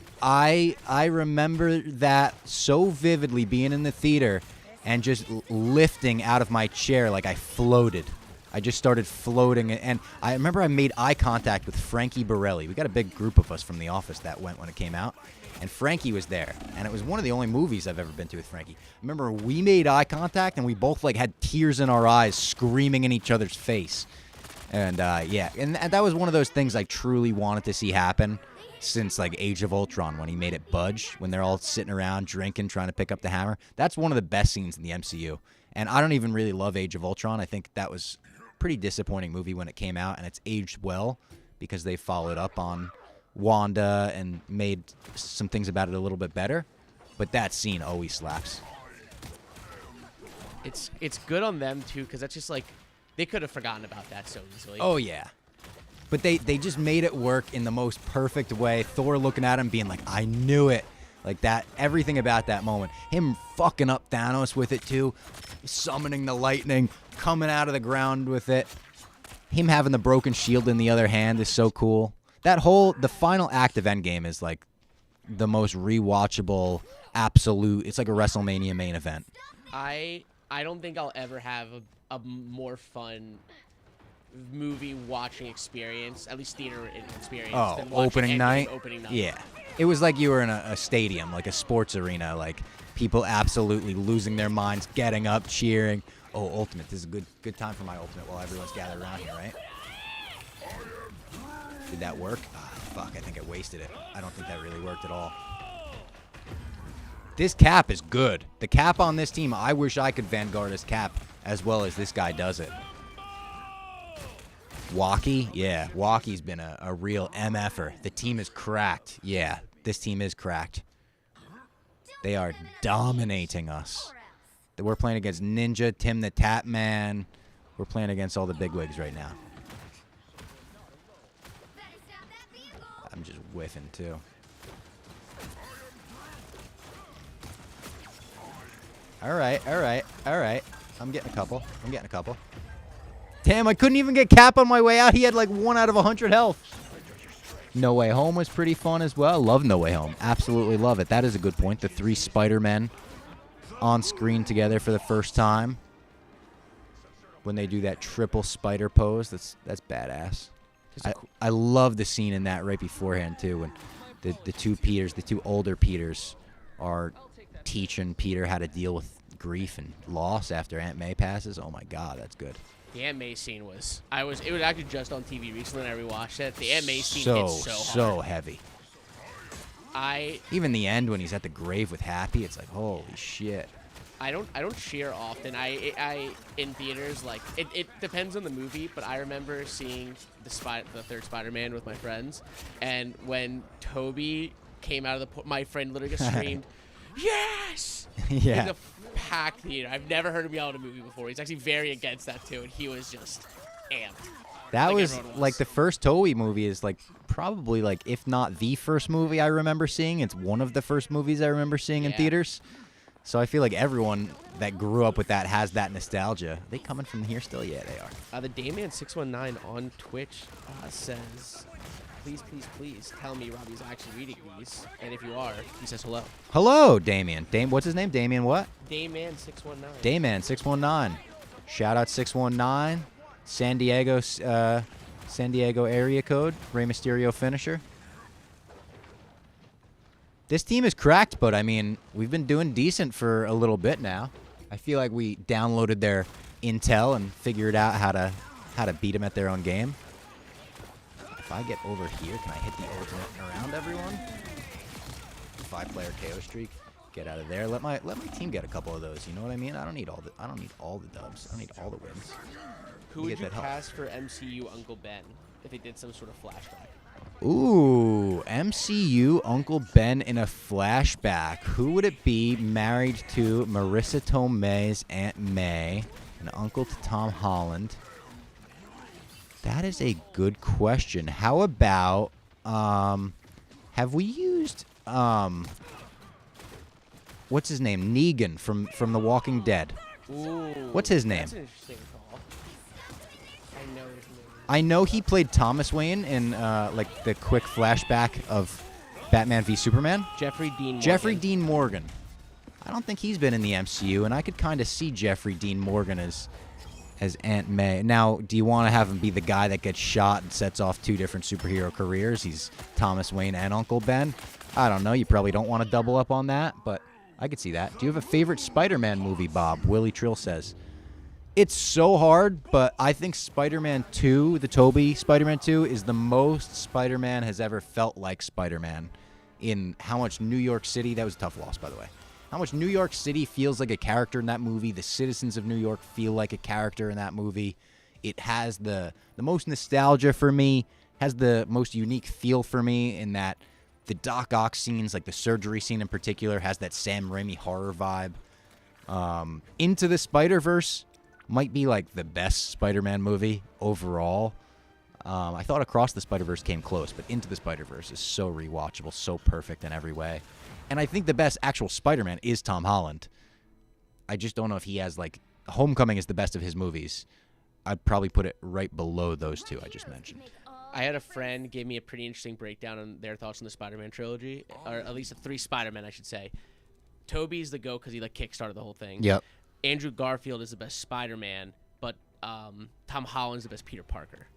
I remember that so vividly, being in the theater and just lifting out of my chair like I floated. I just started floating, and I remember I made eye contact with Frankie Borelli. We got a big group of us from the office that went when it came out, and Frankie was there, and it was one of the only movies I've ever been to with Frankie. I remember we made eye contact, and we both like had tears in our eyes, screaming in each other's face. And yeah, and that was one of those things I truly wanted to see happen since like Age of Ultron, when he made it budge, when they're all sitting around drinking, trying to pick up the hammer. That's one of the best scenes in the MCU. And I don't even really love Age of Ultron. I think that was a pretty disappointing movie when it came out, and it's aged well because they followed up on Wanda and made some things about it a little bit better. But that scene always slaps. It's good on them too, because that's just like, they could have forgotten about that so easily. Oh yeah. But they just made it work in the most perfect way. Thor looking at him being like, I knew it. Like that, everything about that moment. Him fucking up Thanos with it too. Summoning the lightning, coming out of the ground with it. Him having the broken shield in the other hand is so cool. The final act of Endgame is like the most rewatchable, absolute, it's like a WrestleMania main event. I don't think I'll ever have a more fun movie watching experience, at least theater experience. Oh, than opening night? Opening night. Yeah. It was like you were in a stadium, like a sports arena, like people absolutely losing their minds, getting up, cheering. Oh, Ultimate. This is a good time for my Ultimate while everyone's gathered around here, right? Did that work? Ah, fuck, I think I wasted it. I don't think that really worked at all. This Cap is good. The Cap on this team, I wish I could Vanguard his Cap as well as this guy does it. Walkie? Yeah, Walkie's been a real MF'er. The team is cracked. Yeah, this team is cracked. They are dominating us. We're playing against Ninja, Tim the Tap Man, We're playing against all the bigwigs right now. I'm just whiffing, too. All right. I'm getting a couple. Damn, I couldn't even get Cap on my way out. He had like 1 out of 100 health. No Way Home was pretty fun as well. Love No Way Home. Absolutely love it. That is a good point. The 3 Spider-Men on screen together for the first time. When they do that triple spider pose, that's badass. I love the scene in that right beforehand, too, when the two Peters, the 2 older Peters, are teaching Peter how to deal with grief and loss after Aunt May passes. Oh, my God, that's good. The Aunt May scene was... It was actually just on TV recently, and I rewatched it. The Aunt May scene hits so hard. So heavy. Even the end when he's at the grave with Happy, it's like, holy shit. I don't cheer often. I in theaters, like it depends on the movie, but I remember seeing the 3rd Spider-Man with my friends, and when Tobey came out of my friend literally just screamed, "Yes!" Yeah. In the packed theater. I've never heard him yell at a movie before. He's actually very against that too, and he was just amped. That was like the first Tobey movie is like probably like if not the first movie I remember seeing, it's one of the first movies I remember seeing in theaters. So I feel like everyone that grew up with that has that nostalgia. Are they coming from here still? Yeah, they are. The Dayman619 on Twitch says, please tell me Robbie's actually reading these. And if you are, he says hello. Hello, Damien. What's his name? Damien what? Dayman619. Dayman619. Shout out 619. San Diego area code. Rey Mysterio finisher. This team is cracked, but, I mean, we've been doing decent for a little bit now. I feel like we downloaded their intel and figured out how to beat them at their own game. If I get over here, can I hit the ultimate around everyone? 5-player KO streak. Get out of there. Let my team get a couple of those. You know what I mean? I don't need all the dubs. I don't need all the wins. Who would you cast for MCU Uncle Ben if they did some sort of flashback? Ooh, MCU Uncle Ben in a flashback. Who would it be married to Marissa Tomei's Aunt May, an uncle to Tom Holland? That is a good question. How about, have we used, what's his name? Negan from The Walking Dead. Ooh, what's his name? That's an interesting call. I know his name. I know he played Thomas Wayne in like the quick flashback of Batman v Superman. Jeffrey Dean Morgan. Jeffrey Dean Morgan. I don't think he's been in the MCU, and I could kind of see Jeffrey Dean Morgan as Aunt May. Now, do you want to have him be the guy that gets shot and sets off 2 different superhero careers? He's Thomas Wayne and Uncle Ben. I don't know. You probably don't want to double up on that, but I could see that. Do you have a favorite Spider-Man movie, Bob? Willie Trill says. It's so hard, but I think Spider-Man 2, the Tobey Spider-Man 2, is the most Spider-Man has ever felt like Spider-Man in how much New York City, that was a tough loss, by the way, how much New York City feels like a character in that movie. The citizens of New York feel like a character in that movie. It has the most nostalgia for me, has the most unique feel for me in that the Doc Ock scenes, like the surgery scene in particular, has that Sam Raimi horror vibe. Into the Spider-Verse might be like the best Spider-Man movie overall. I thought Across the Spider-Verse came close, but Into the Spider-Verse is so rewatchable, so perfect in every way. And I think the best actual Spider-Man is Tom Holland. I just don't know if he has, like, Homecoming is the best of his movies. I'd probably put it right below those 2 I just mentioned. I had a friend give me a pretty interesting breakdown on their thoughts on the Spider-Man trilogy, or at least the 3 Spider-Men, I should say. Tobey's the GOAT because he, like, kickstarted the whole thing. Yep. Andrew Garfield is the best Spider-Man, but Tom Holland's the best Peter Parker.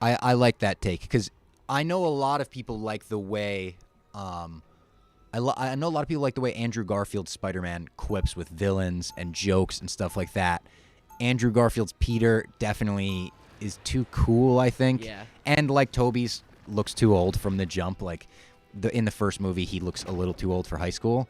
I like that take because I know a lot of people like the way I know a lot of people like the way Andrew Garfield's Spider-Man quips with villains and jokes and stuff like that. Andrew Garfield's Peter definitely is too cool, I think. Yeah. And like Tobey's looks too old from the jump. Like in the first movie, he looks a little too old for high school.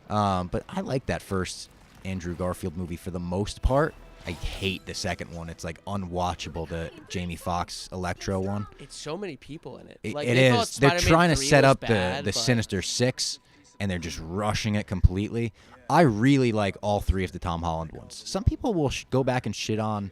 But I like that first Andrew Garfield movie for the most part. I hate the second one. It's like unwatchable, the Jamie Foxx Electro one. It's so many people in it. It is. They're trying to set up the Sinister Six, and they're just rushing it completely. I really like all 3 of the Tom Holland ones. Some people will go back and shit on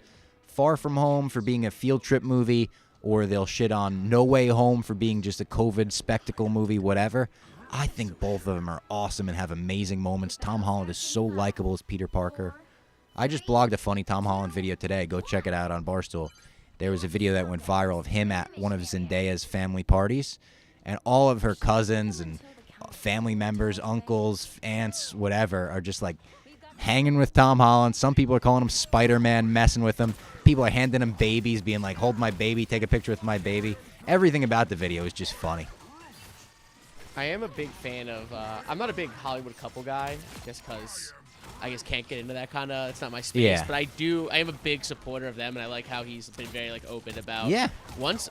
Far From Home for being a field trip movie, or they'll shit on No Way Home for being just a COVID spectacle movie, whatever. I think both of them are awesome and have amazing moments. Tom Holland is so likable as Peter Parker. I just blogged a funny Tom Holland video today. Go check it out on Barstool. There was a video that went viral of him at one of Zendaya's family parties, and all of her cousins and family members, uncles, aunts, whatever, are just like hanging with Tom Holland. Some people are calling him Spider-Man, messing with him. People are handing him babies, being like, hold my baby, take a picture with my baby. Everything about the video is just funny. I am a big fan of, I'm not a big Hollywood couple guy, just because I just can't get into that kind of, it's not my space. Yeah. But I am a big supporter of them, and I like how he's been very, like, open about. Yeah. Once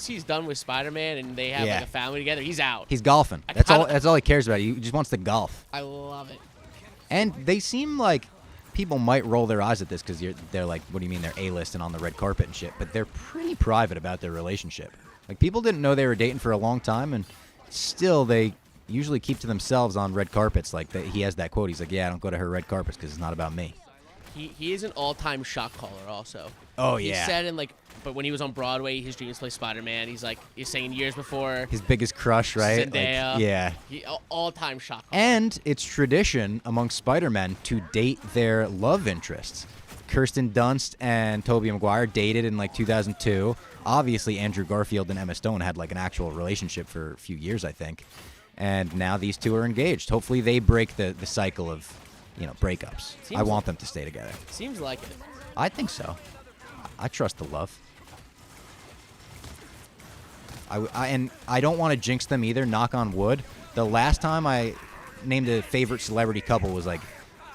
he's done with Spider-Man and they have, like, a family together, he's out. He's golfing. That's all he cares about. He just wants to golf. I love it. And they seem like people might roll their eyes at this because they're like, what do you mean they're A-list and on the red carpet and shit? But they're pretty private about their relationship. Like, people didn't know they were dating for a long time, and still they usually keep to themselves on red carpets. Like, he has that quote. He's like, yeah, I don't go to her red carpets because it's not about me. He is an all-time shot caller also. Oh, he yeah. He said but when he was on Broadway, his dreams to play Spider-Man. He's saying years before. His biggest crush, right? Zendaya. Like, yeah. All-time shot caller. And it's tradition among Spider-Men to date their love interests. Kirsten Dunst and Tobey Maguire dated in like 2002. Obviously, Andrew Garfield and Emma Stone had like an actual relationship for a few years, I think. And now these two are engaged. Hopefully they break the cycle of, breakups. I want them to stay together. Seems like it. I think so. I trust the love. And I don't want to jinx them either, knock on wood. The last time I named a favorite celebrity couple was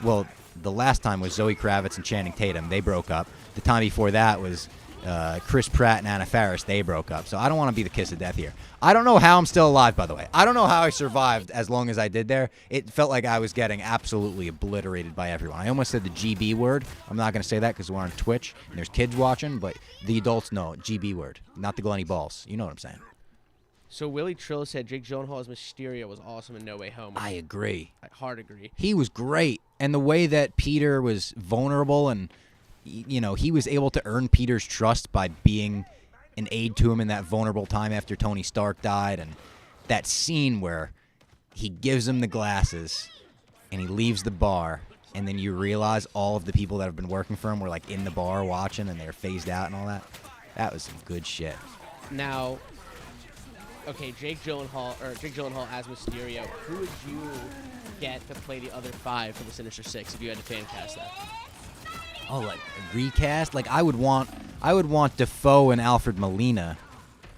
the last time was Zoe Kravitz and Channing Tatum. They broke up. The time before that was Chris Pratt and Anna Faris. They broke up. So I don't want to be the kiss of death here. I don't know how I'm still alive, by the way. I don't know how I survived as long as I did there. It felt like I was getting absolutely obliterated by everyone. I almost said the GB word. I'm not going to say that because we're on Twitch and there's kids watching, but the adults know GB word, not the Glenny Balls. You know what I'm saying. So Willie Trill said Jake Gyllenhaal as Mysterio was awesome in No Way Home. I agree. I hard agree. He was great. And the way that Peter was vulnerable and, he was able to earn Peter's trust by being an aide to him in that vulnerable time after Tony Stark died. And that scene where he gives him the glasses and he leaves the bar, and then you realize all of the people that have been working for him were like in the bar watching and they were phased out and all that. That was some good shit. Now, okay, Jake Gyllenhaal as Mysterio. Who would you get to play the other 5 for the Sinister Six if you had to fan cast that? Oh, like a recast? Like I would want Defoe and Alfred Molina.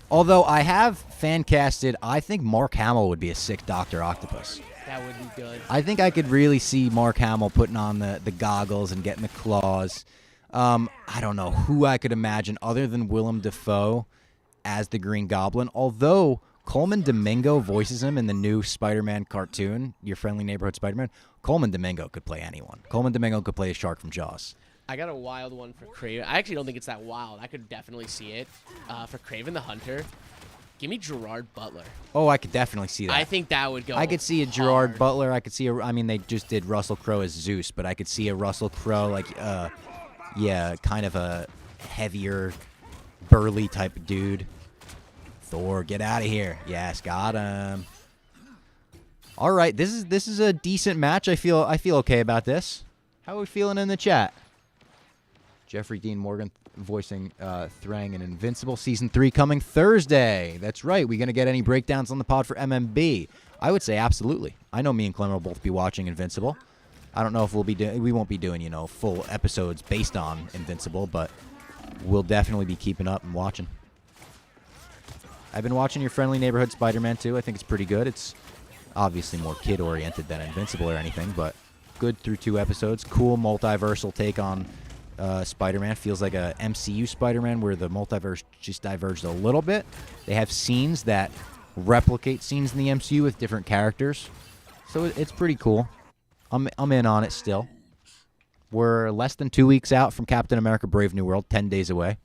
Although I have fan casted, I think Mark Hamill would be a sick Dr. Octopus. That would be good. I think I could really see Mark Hamill putting on the goggles and getting the claws. I don't know who I could imagine other than Willem Dafoe as the Green Goblin, although Coleman Domingo voices him in the new Spider-Man cartoon, Your Friendly Neighborhood Spider-Man. Coleman Domingo could play anyone. Coleman Domingo could play a shark from Jaws. I got a wild one for Kraven. I actually don't think it's that wild. I could definitely see it. For Kraven the Hunter, give me Gerard Butler. Oh, I could definitely see that. I think that would go I could see a hard. Gerard Butler. I could see they just did Russell Crowe as Zeus, but I could see a Russell Crowe, kind of a heavier, burly type of dude. Thor, get out of here. Yes, got him. All right, this is a decent match. I feel okay about this. How are we feeling in the chat? Jeffrey Dean Morgan voicing Thrang in Invincible Season 3 coming Thursday. That's right. We going to get any breakdowns on the pod for MMB? I would say absolutely. I know me and Clem will both be watching Invincible. I don't know if we won't be doing, full episodes based on Invincible, but we'll definitely be keeping up and watching. I've been watching Your Friendly Neighborhood Spider-Man too. I think it's pretty good. It's obviously more kid-oriented than Invincible or anything, but good through 2 episodes. Cool multiversal take on Spider-Man. Feels like a MCU Spider-Man where the multiverse just diverged a little bit. They have scenes that replicate scenes in the MCU with different characters, so it's pretty cool. I'm in on it still. We're less than 2 weeks out from Captain America Brave New World, 10 days away.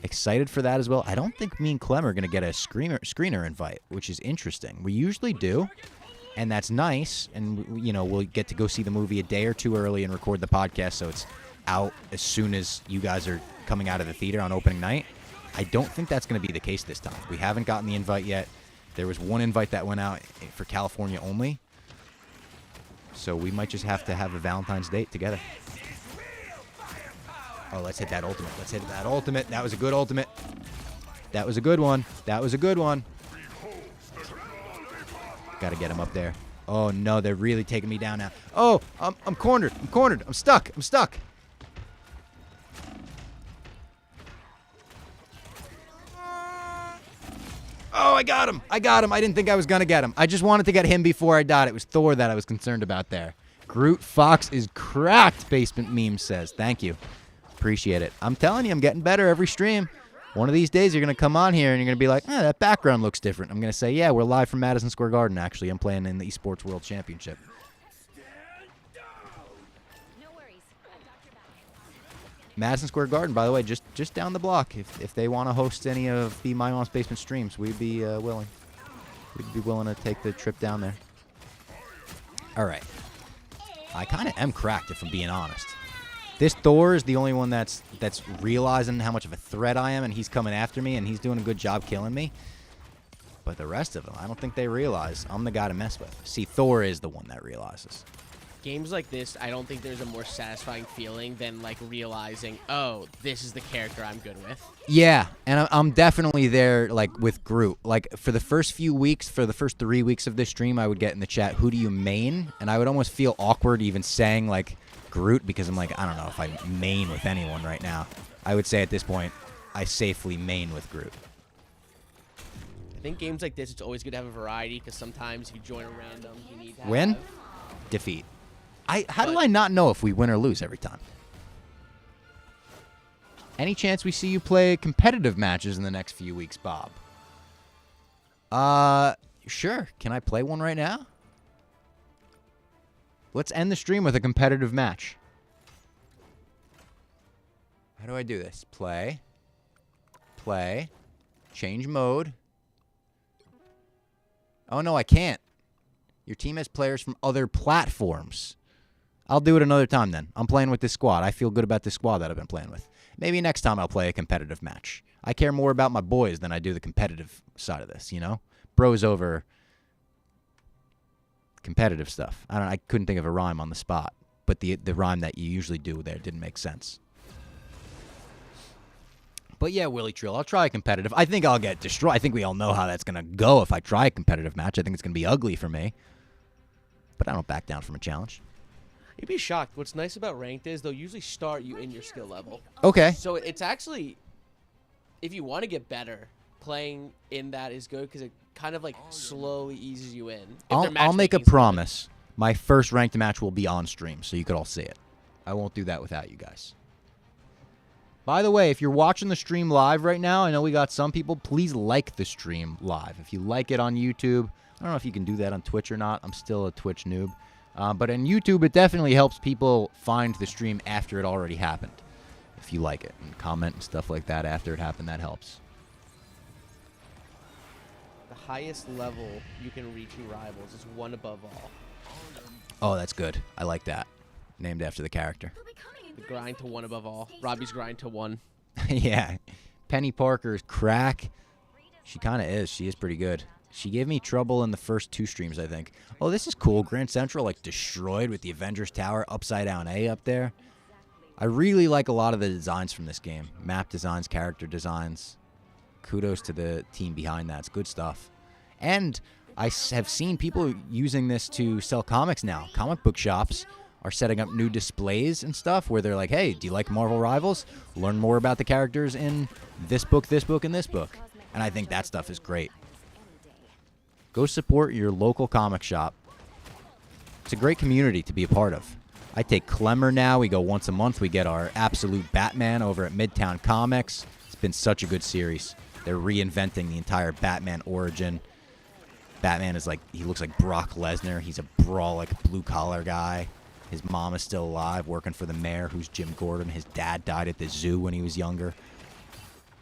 Excited for that as well. I don't think me and Clem are going to get a screener invite, which is interesting. We usually do, and that's nice. And, we'll get to go see the movie a day or 2 early and record the podcast, so it's out as soon as you guys are coming out of the theater on opening night. I don't think that's going to be the case this time. We haven't gotten the invite yet. There was one invite that went out for California only. So we might just have to have a Valentine's date together. Oh, let's hit that ultimate. Let's hit that ultimate. That was a good ultimate. That was a good one. That was a good one. Got to get him up there. Oh, no, they're really taking me down now. Oh, I'm cornered. I'm cornered. I'm stuck. I'm stuck. Oh, I got him. I got him. I didn't think I was going to get him. I just wanted to get him before I died. It was Thor that I was concerned about there. Groot Fox is cracked, Basement Meme says. Thank you. Appreciate it. I'm telling you, I'm getting better every stream. One of these days, you're going to come on here and you're going to be like, that background looks different. I'm going to say, yeah, we're live from Madison Square Garden, actually. I'm playing in the Esports World Championship. Madison Square Garden, by the way, just down the block. If they want to host any of the My Mom's Basement streams, we'd be willing. We'd be willing to take the trip down there. All right. I kind of am cracked, if I'm being honest. This Thor is the only one that's realizing how much of a threat I am, and he's coming after me, and he's doing a good job killing me. But the rest of them, I don't think they realize I'm the guy to mess with. See, Thor is the one that realizes. Games like this, I don't think there's a more satisfying feeling than, like, realizing, oh, this is the character I'm good with. Yeah, and I'm definitely there, like, with Groot. Like, for the first few weeks, for the first 3 weeks of this stream, I would get in the chat, who do you main? And I would almost feel awkward even saying, like, Groot, because I'm like, I don't know if I main with anyone right now. I would say at this point, I safely main with Groot. I think games like this, it's always good to have a variety, because sometimes if you join a random, you need to Win? Defeat. How do I not know if we win or lose every time? Any chance we see you play competitive matches in the next few weeks, Bob? Sure. Can I play one right now? Let's end the stream with a competitive match. How do I do this? Play. Play. Change mode. Oh, no, I can't. Your team has players from other platforms. I'll do it another time then. I'm playing with this squad. I feel good about this squad that I've been playing with. Maybe next time I'll play a competitive match. I care more about my boys than I do the competitive side of this, you know? Bros over competitive stuff. I couldn't think of a rhyme on the spot, but the rhyme that you usually do there didn't make sense. But yeah, Willie Trill, I'll try a competitive. I think I'll get destroyed. I think we all know how that's going to go if I try a competitive match. I think it's going to be ugly for me. But I don't back down from a challenge. You'd be shocked. What's nice about ranked is they'll usually start you in your skill level. Okay. So it's actually, if you want to get better, playing in that is good because it kind of like slowly eases you in. I'll make a promise. My first ranked match will be on stream, so you could all see it. I won't do that without you guys. By the way, if you're watching the stream live right now, I know we got some people, please like the stream live. If you like it on YouTube, I don't know if you can do that on Twitch or not. I'm still a Twitch noob. But on YouTube, it definitely helps people find the stream after it already happened. If you like it, and comment and stuff like that after it happened, that helps. The highest level you can reach in Rivals is 1 above all. Oh, that's good. I like that. Named after the character. The grind to 1 above all. Robbie's grind to 1. Yeah. Penny Parker's crack. She kind of is. She is pretty good. She gave me trouble in the first 2 streams, I think. Oh, this is cool. Grand Central, like, destroyed with the Avengers Tower, upside down A up there. I really like a lot of the designs from this game. Map designs, character designs. Kudos to the team behind that. It's good stuff. And I have seen people using this to sell comics now. Comic book shops are setting up new displays and stuff where they're like, hey, do you like Marvel Rivals? Learn more about the characters in this book, and this book. And I think that stuff is great. Go support your local comic shop. It's a great community to be a part of. I take Clemmer now. We go once a month. We get our Absolute Batman over at Midtown Comics. It's been such a good series. They're reinventing the entire Batman origin. Batman is like, he looks like Brock Lesnar. He's a brawlic blue-collar guy. His mom is still alive, working for the mayor, who's Jim Gordon. His dad died at the zoo when he was younger.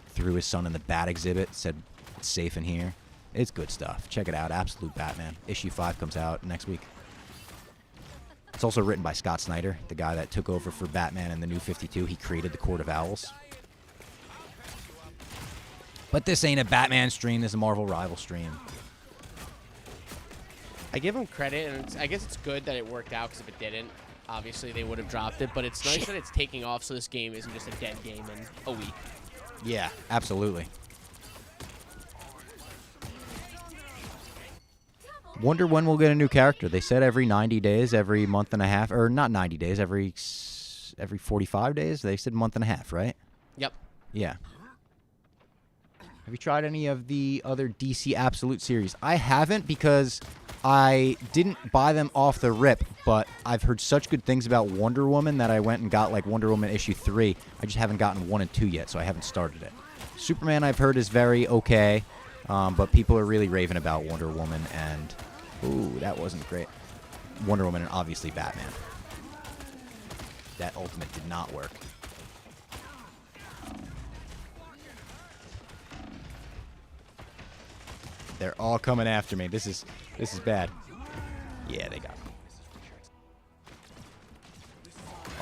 Threw his son in the bat exhibit, said, it's safe in here. It's good stuff. Check it out. Absolute Batman. Issue 5 comes out next week. It's also written by Scott Snyder, the guy that took over for Batman in the New 52. He created the Court of Owls. But this ain't a Batman stream. This is a Marvel Rival stream. I give him credit, and I guess it's good that it worked out, because if it didn't, obviously they would have dropped it. But it's nice that it's taking off, so this game isn't just a dead game in a week. Yeah, absolutely. Wonder when we'll get a new character. They said every 90 days, every month and a half, or not 90 days, every 45 days. They said month and a half, right? Yep. Yeah. Have you tried any of the other DC Absolute series? I haven't, because I didn't buy them off the rip, but I've heard such good things about Wonder Woman that I went and got like Wonder Woman issue 3. I just haven't gotten 1 and 2 yet, so I haven't started it. Superman I've heard is very okay, but people are really raving about Wonder Woman and... Ooh, that wasn't great. Wonder Woman and obviously Batman. That ultimate did not work. They're all coming after me. This is bad. Yeah, they got me.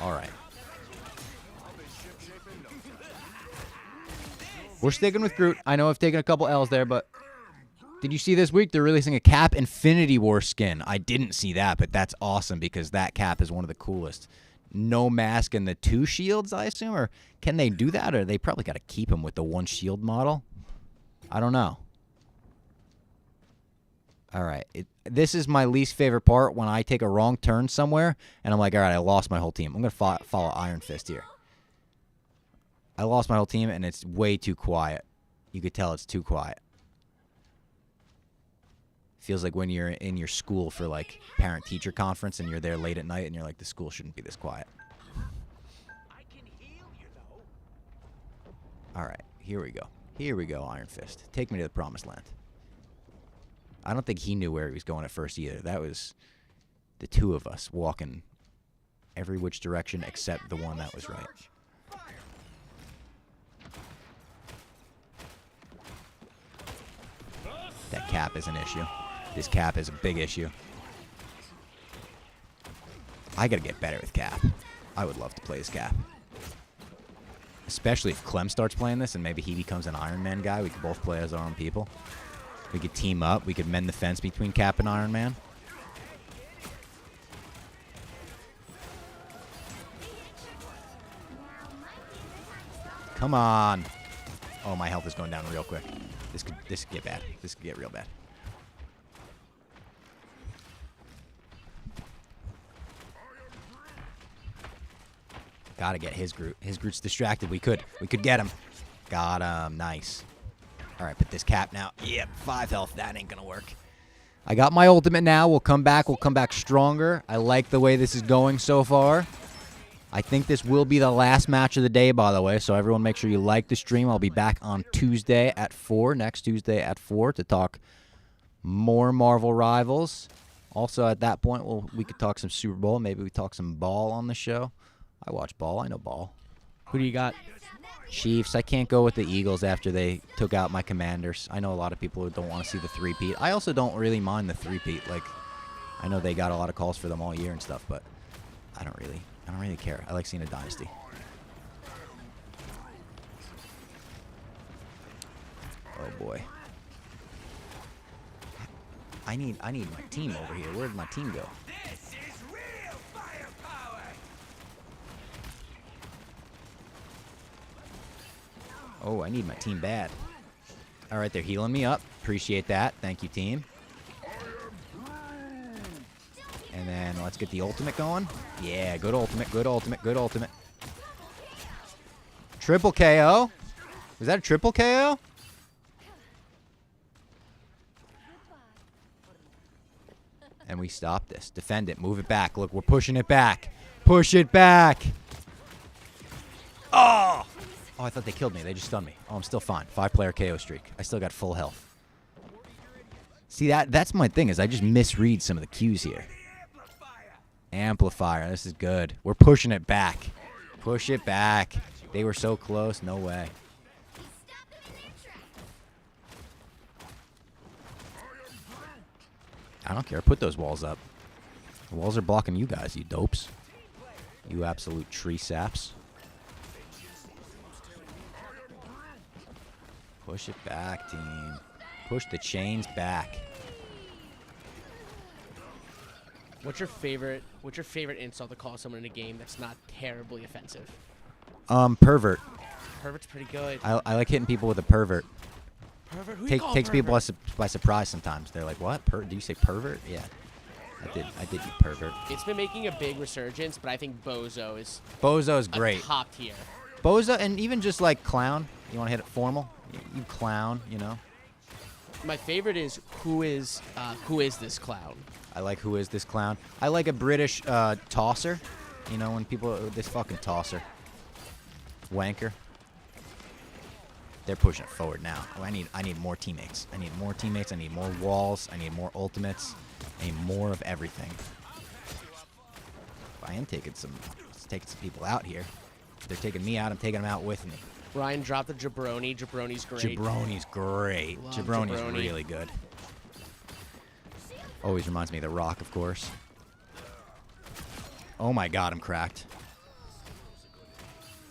All right. We're sticking with Groot. I know I've taken a couple L's there, but did you see this week they're releasing a Cap Infinity War skin? I didn't see that, but that's awesome because that Cap is one of the coolest. No mask and the 2 shields, I assume? Or can they do that? Or they probably got to keep him with the 1 shield model? I don't know. All right. This is my least favorite part, when I take a wrong turn somewhere, and I'm like, all right, I lost my whole team. I'm going to follow Iron Fist here. I lost my whole team, and it's way too quiet. You could tell it's too quiet. Feels like when you're in your school for, like, parent-teacher conference, and you're there late at night, and you're like, the school shouldn't be this quiet. All right. Here we go. Here we go, Iron Fist. Take me to the promised land. I don't think he knew where he was going at first either. That was the 2 of us walking every which direction except the one that was right. That Cap is an issue. This Cap is a big issue. I gotta get better with Cap. I would love to play this Cap. Especially if Clem starts playing this and maybe he becomes an Iron Man guy. We could both play as our own people. We could team up. We could mend the fence between Cap and Iron Man. Come on. Oh, my health is going down real quick. This could get bad. This could get real bad. Gotta get his Groot. His Groot's distracted. We could get him. Got him. Nice. All right, put this Cap now. Yep, 5 health. That ain't gonna work. I got my ultimate now. We'll come back. We'll come back stronger. I like the way this is going so far. I think this will be the last match of the day, by the way, so everyone make sure you like the stream. I'll be back on Tuesday at 4, next Tuesday at 4, to talk more Marvel Rivals. Also, at that point, we could talk some Super Bowl. Maybe we talk some ball on the show. I watch ball. I know ball. Who do you got? Chiefs. I can't go with the Eagles after they took out my Commanders. I know a lot of people who don't want to see the three-peat. I also don't really mind the three-peat. Like, I know they got a lot of calls for them all year and stuff, but I don't really care. I like seeing a dynasty. Oh boy. I need my team over here. Where did my team go? Oh, I need my team bad. All right, they're healing me up. Appreciate that. Thank you, team. And then let's get the ultimate going. Yeah, good ultimate, good ultimate, good ultimate. Triple KO? Was that a triple KO? And we stop this. Defend it. Move it back. Look, we're pushing it back. Push it back. Oh! Oh, I thought they killed me. They just stunned me. Oh, I'm still fine. 5-player KO streak. I still got full health. See, that's my thing, is I just misread some of the cues here. Amplifier. This is good. We're pushing it back. Push it back. They were so close. No way. I don't care. Put those walls up. The walls are blocking you guys, you dopes. You absolute tree saps. Push it back, team. Push the chains back. What's your favorite insult to call someone in a game that's not terribly offensive? Pervert. Pervert's pretty good. I like hitting people with a pervert. Pervert? Who Takes pervert? people by surprise sometimes. They're like, what? Do you say pervert? Yeah. I did you pervert. It's been making a big resurgence, but I think Bozo is great. top tier. Bozo, and even just like clown. You want to hit it formal? You clown, you know? My favorite is who is this clown? I like who is this clown. I like a British tosser. You know, when people, this fucking tosser. Wanker. They're pushing it forward now. Oh, I need more teammates. I need more teammates. I need more walls. I need more ultimates. I need more of everything. I am taking some people out here. If they're taking me out, I'm taking them out with me. Ryan dropped the Jabroni. Jabroni's great. Jabroni's great. Love Jabroni's Jabroni. really good. Always reminds me of The Rock, of course. Oh my god, I'm cracked.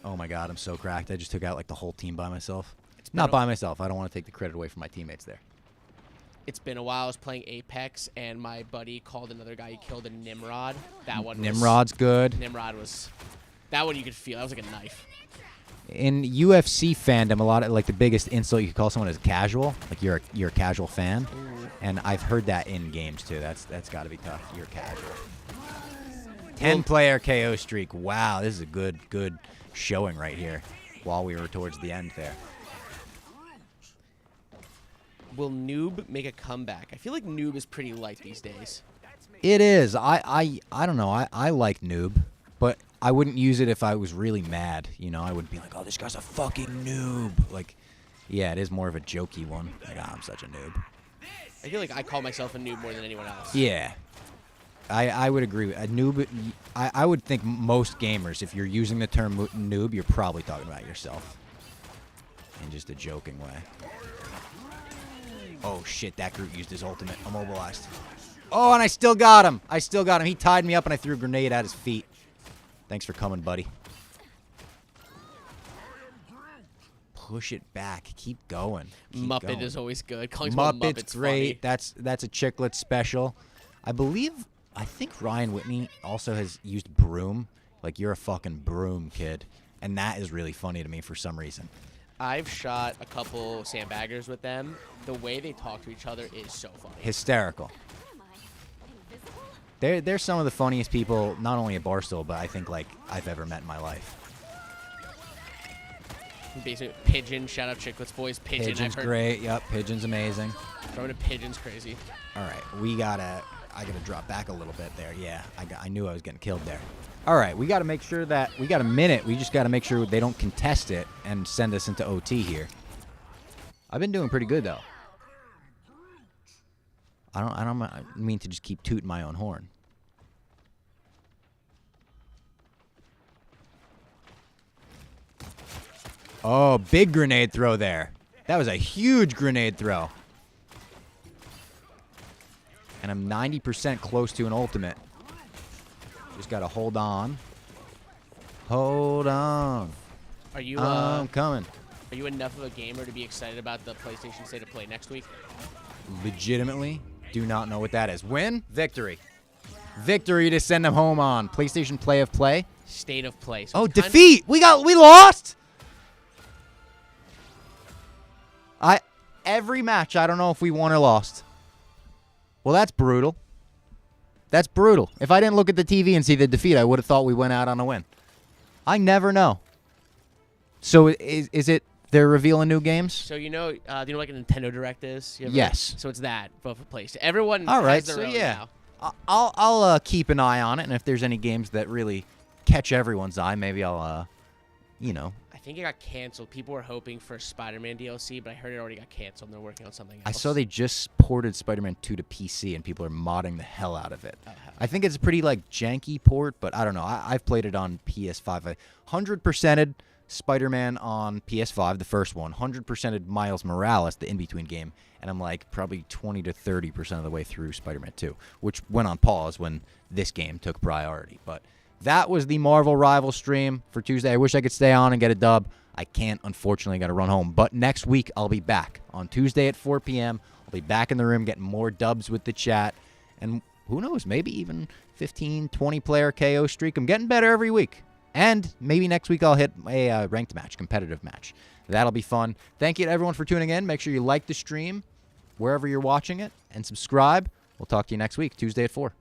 Oh my god, I'm so cracked. I just took out like the whole team by myself. Not by myself. I don't want to take the credit away from my teammates there. It's been a while. I was playing Apex, and my buddy called another guy he killed a Nimrod. That one. Nimrod's good. Nimrod was. That one you could feel. That was like a knife. In UFC fandom, a lot of like the biggest insult you could call someone is casual. Like you're a casual fan, and I've heard that in games too. That's got to be tough. You're casual. 10-player KO streak. Wow, this is a good showing right here. While we were towards the end there. Will Noob make a comeback? I feel like Noob is pretty light these days. It is. I don't know. I like Noob, but I wouldn't use it if I was really mad. You know, I would be like, oh, this guy's a fucking noob. Like, yeah, it is more of a jokey one. Like, oh, I'm such a noob. I feel like I call myself a noob more than anyone else. Yeah. I would agree. A noob, I would think most gamers, if you're using the term noob, you're probably talking about yourself. In just a joking way. Oh, shit, that Groot used his ultimate. Immobilized. Oh, and I still got him. He tied me up, and I threw a grenade at his feet. Thanks for coming, buddy. Push it back. Keep going. Muppet going. Is always good. Calling Muppet's great. Funny. That's a Chicklet special. I think Ryan Whitney also has used broom. Like, you're a fucking broom, kid. And that is really funny to me for some reason. I've shot a couple sandbaggers with them. The way they talk to each other is so funny. Hysterical. They're some of the funniest people, not only at Barstool, but I think like I've ever met in my life. Basically, Pigeon. Shout out Chicklets boys. Pigeon's great. Yep, Pigeon's amazing. Throwing a Pigeon's crazy. All right, I gotta drop back a little bit there. Yeah, I knew I was getting killed there. All right, we gotta make sure that we got a minute. We just gotta make sure they don't contest it and send us into OT here. I've been doing pretty good though. I don't mean to just keep tooting my own horn. Oh, big grenade throw there. That was a huge grenade throw. And I'm 90% close to an ultimate. Just got to hold on. Hold on. Are you? I'm coming. Are you enough of a gamer to be excited about the PlayStation State of Play next week? Legitimately, do not know what that is. Win? Victory. Victory to send them home on. PlayStation Play of Play? State of Play. So oh, defeat! We lost! Every match, I don't know if we won or lost. Well, that's brutal. That's brutal. If I didn't look at the TV and see the defeat, I would have thought we went out on a win. I never know. So is it they're revealing new games? So do you know like a Nintendo Direct is? Yes. So it's that, but for PlayStation. Everyone all right, has their so own yeah. now. I'll keep an eye on it, and if there's any games that really catch everyone's eye, maybe I'll, I think it got canceled. People were hoping for Spider-Man DLC, but I heard it already got canceled, and they're working on something else. I saw they just ported Spider-Man 2 to PC, and people are modding the hell out of it. I think it's a pretty, janky port, but I don't know. I've played it on PS5. 100%ed, Spider-Man on PS5, the first one, 100%ed Miles Morales, the in-between game, and I'm like probably 20 to 30% of the way through Spider-Man 2, which went on pause when this game took priority. But that was the Marvel Rival stream for Tuesday. I wish I could stay on and get a dub. I can't, unfortunately. I got to run home. But next week, I'll be back on Tuesday at 4 p.m. I'll be back in the room getting more dubs with the chat. And who knows, maybe even 15, 20-player KO streak. I'm getting better every week. And maybe next week I'll hit a ranked match, competitive match. That'll be fun. Thank you to everyone for tuning in. Make sure you like the stream wherever you're watching it and subscribe. We'll talk to you next week, Tuesday at 4.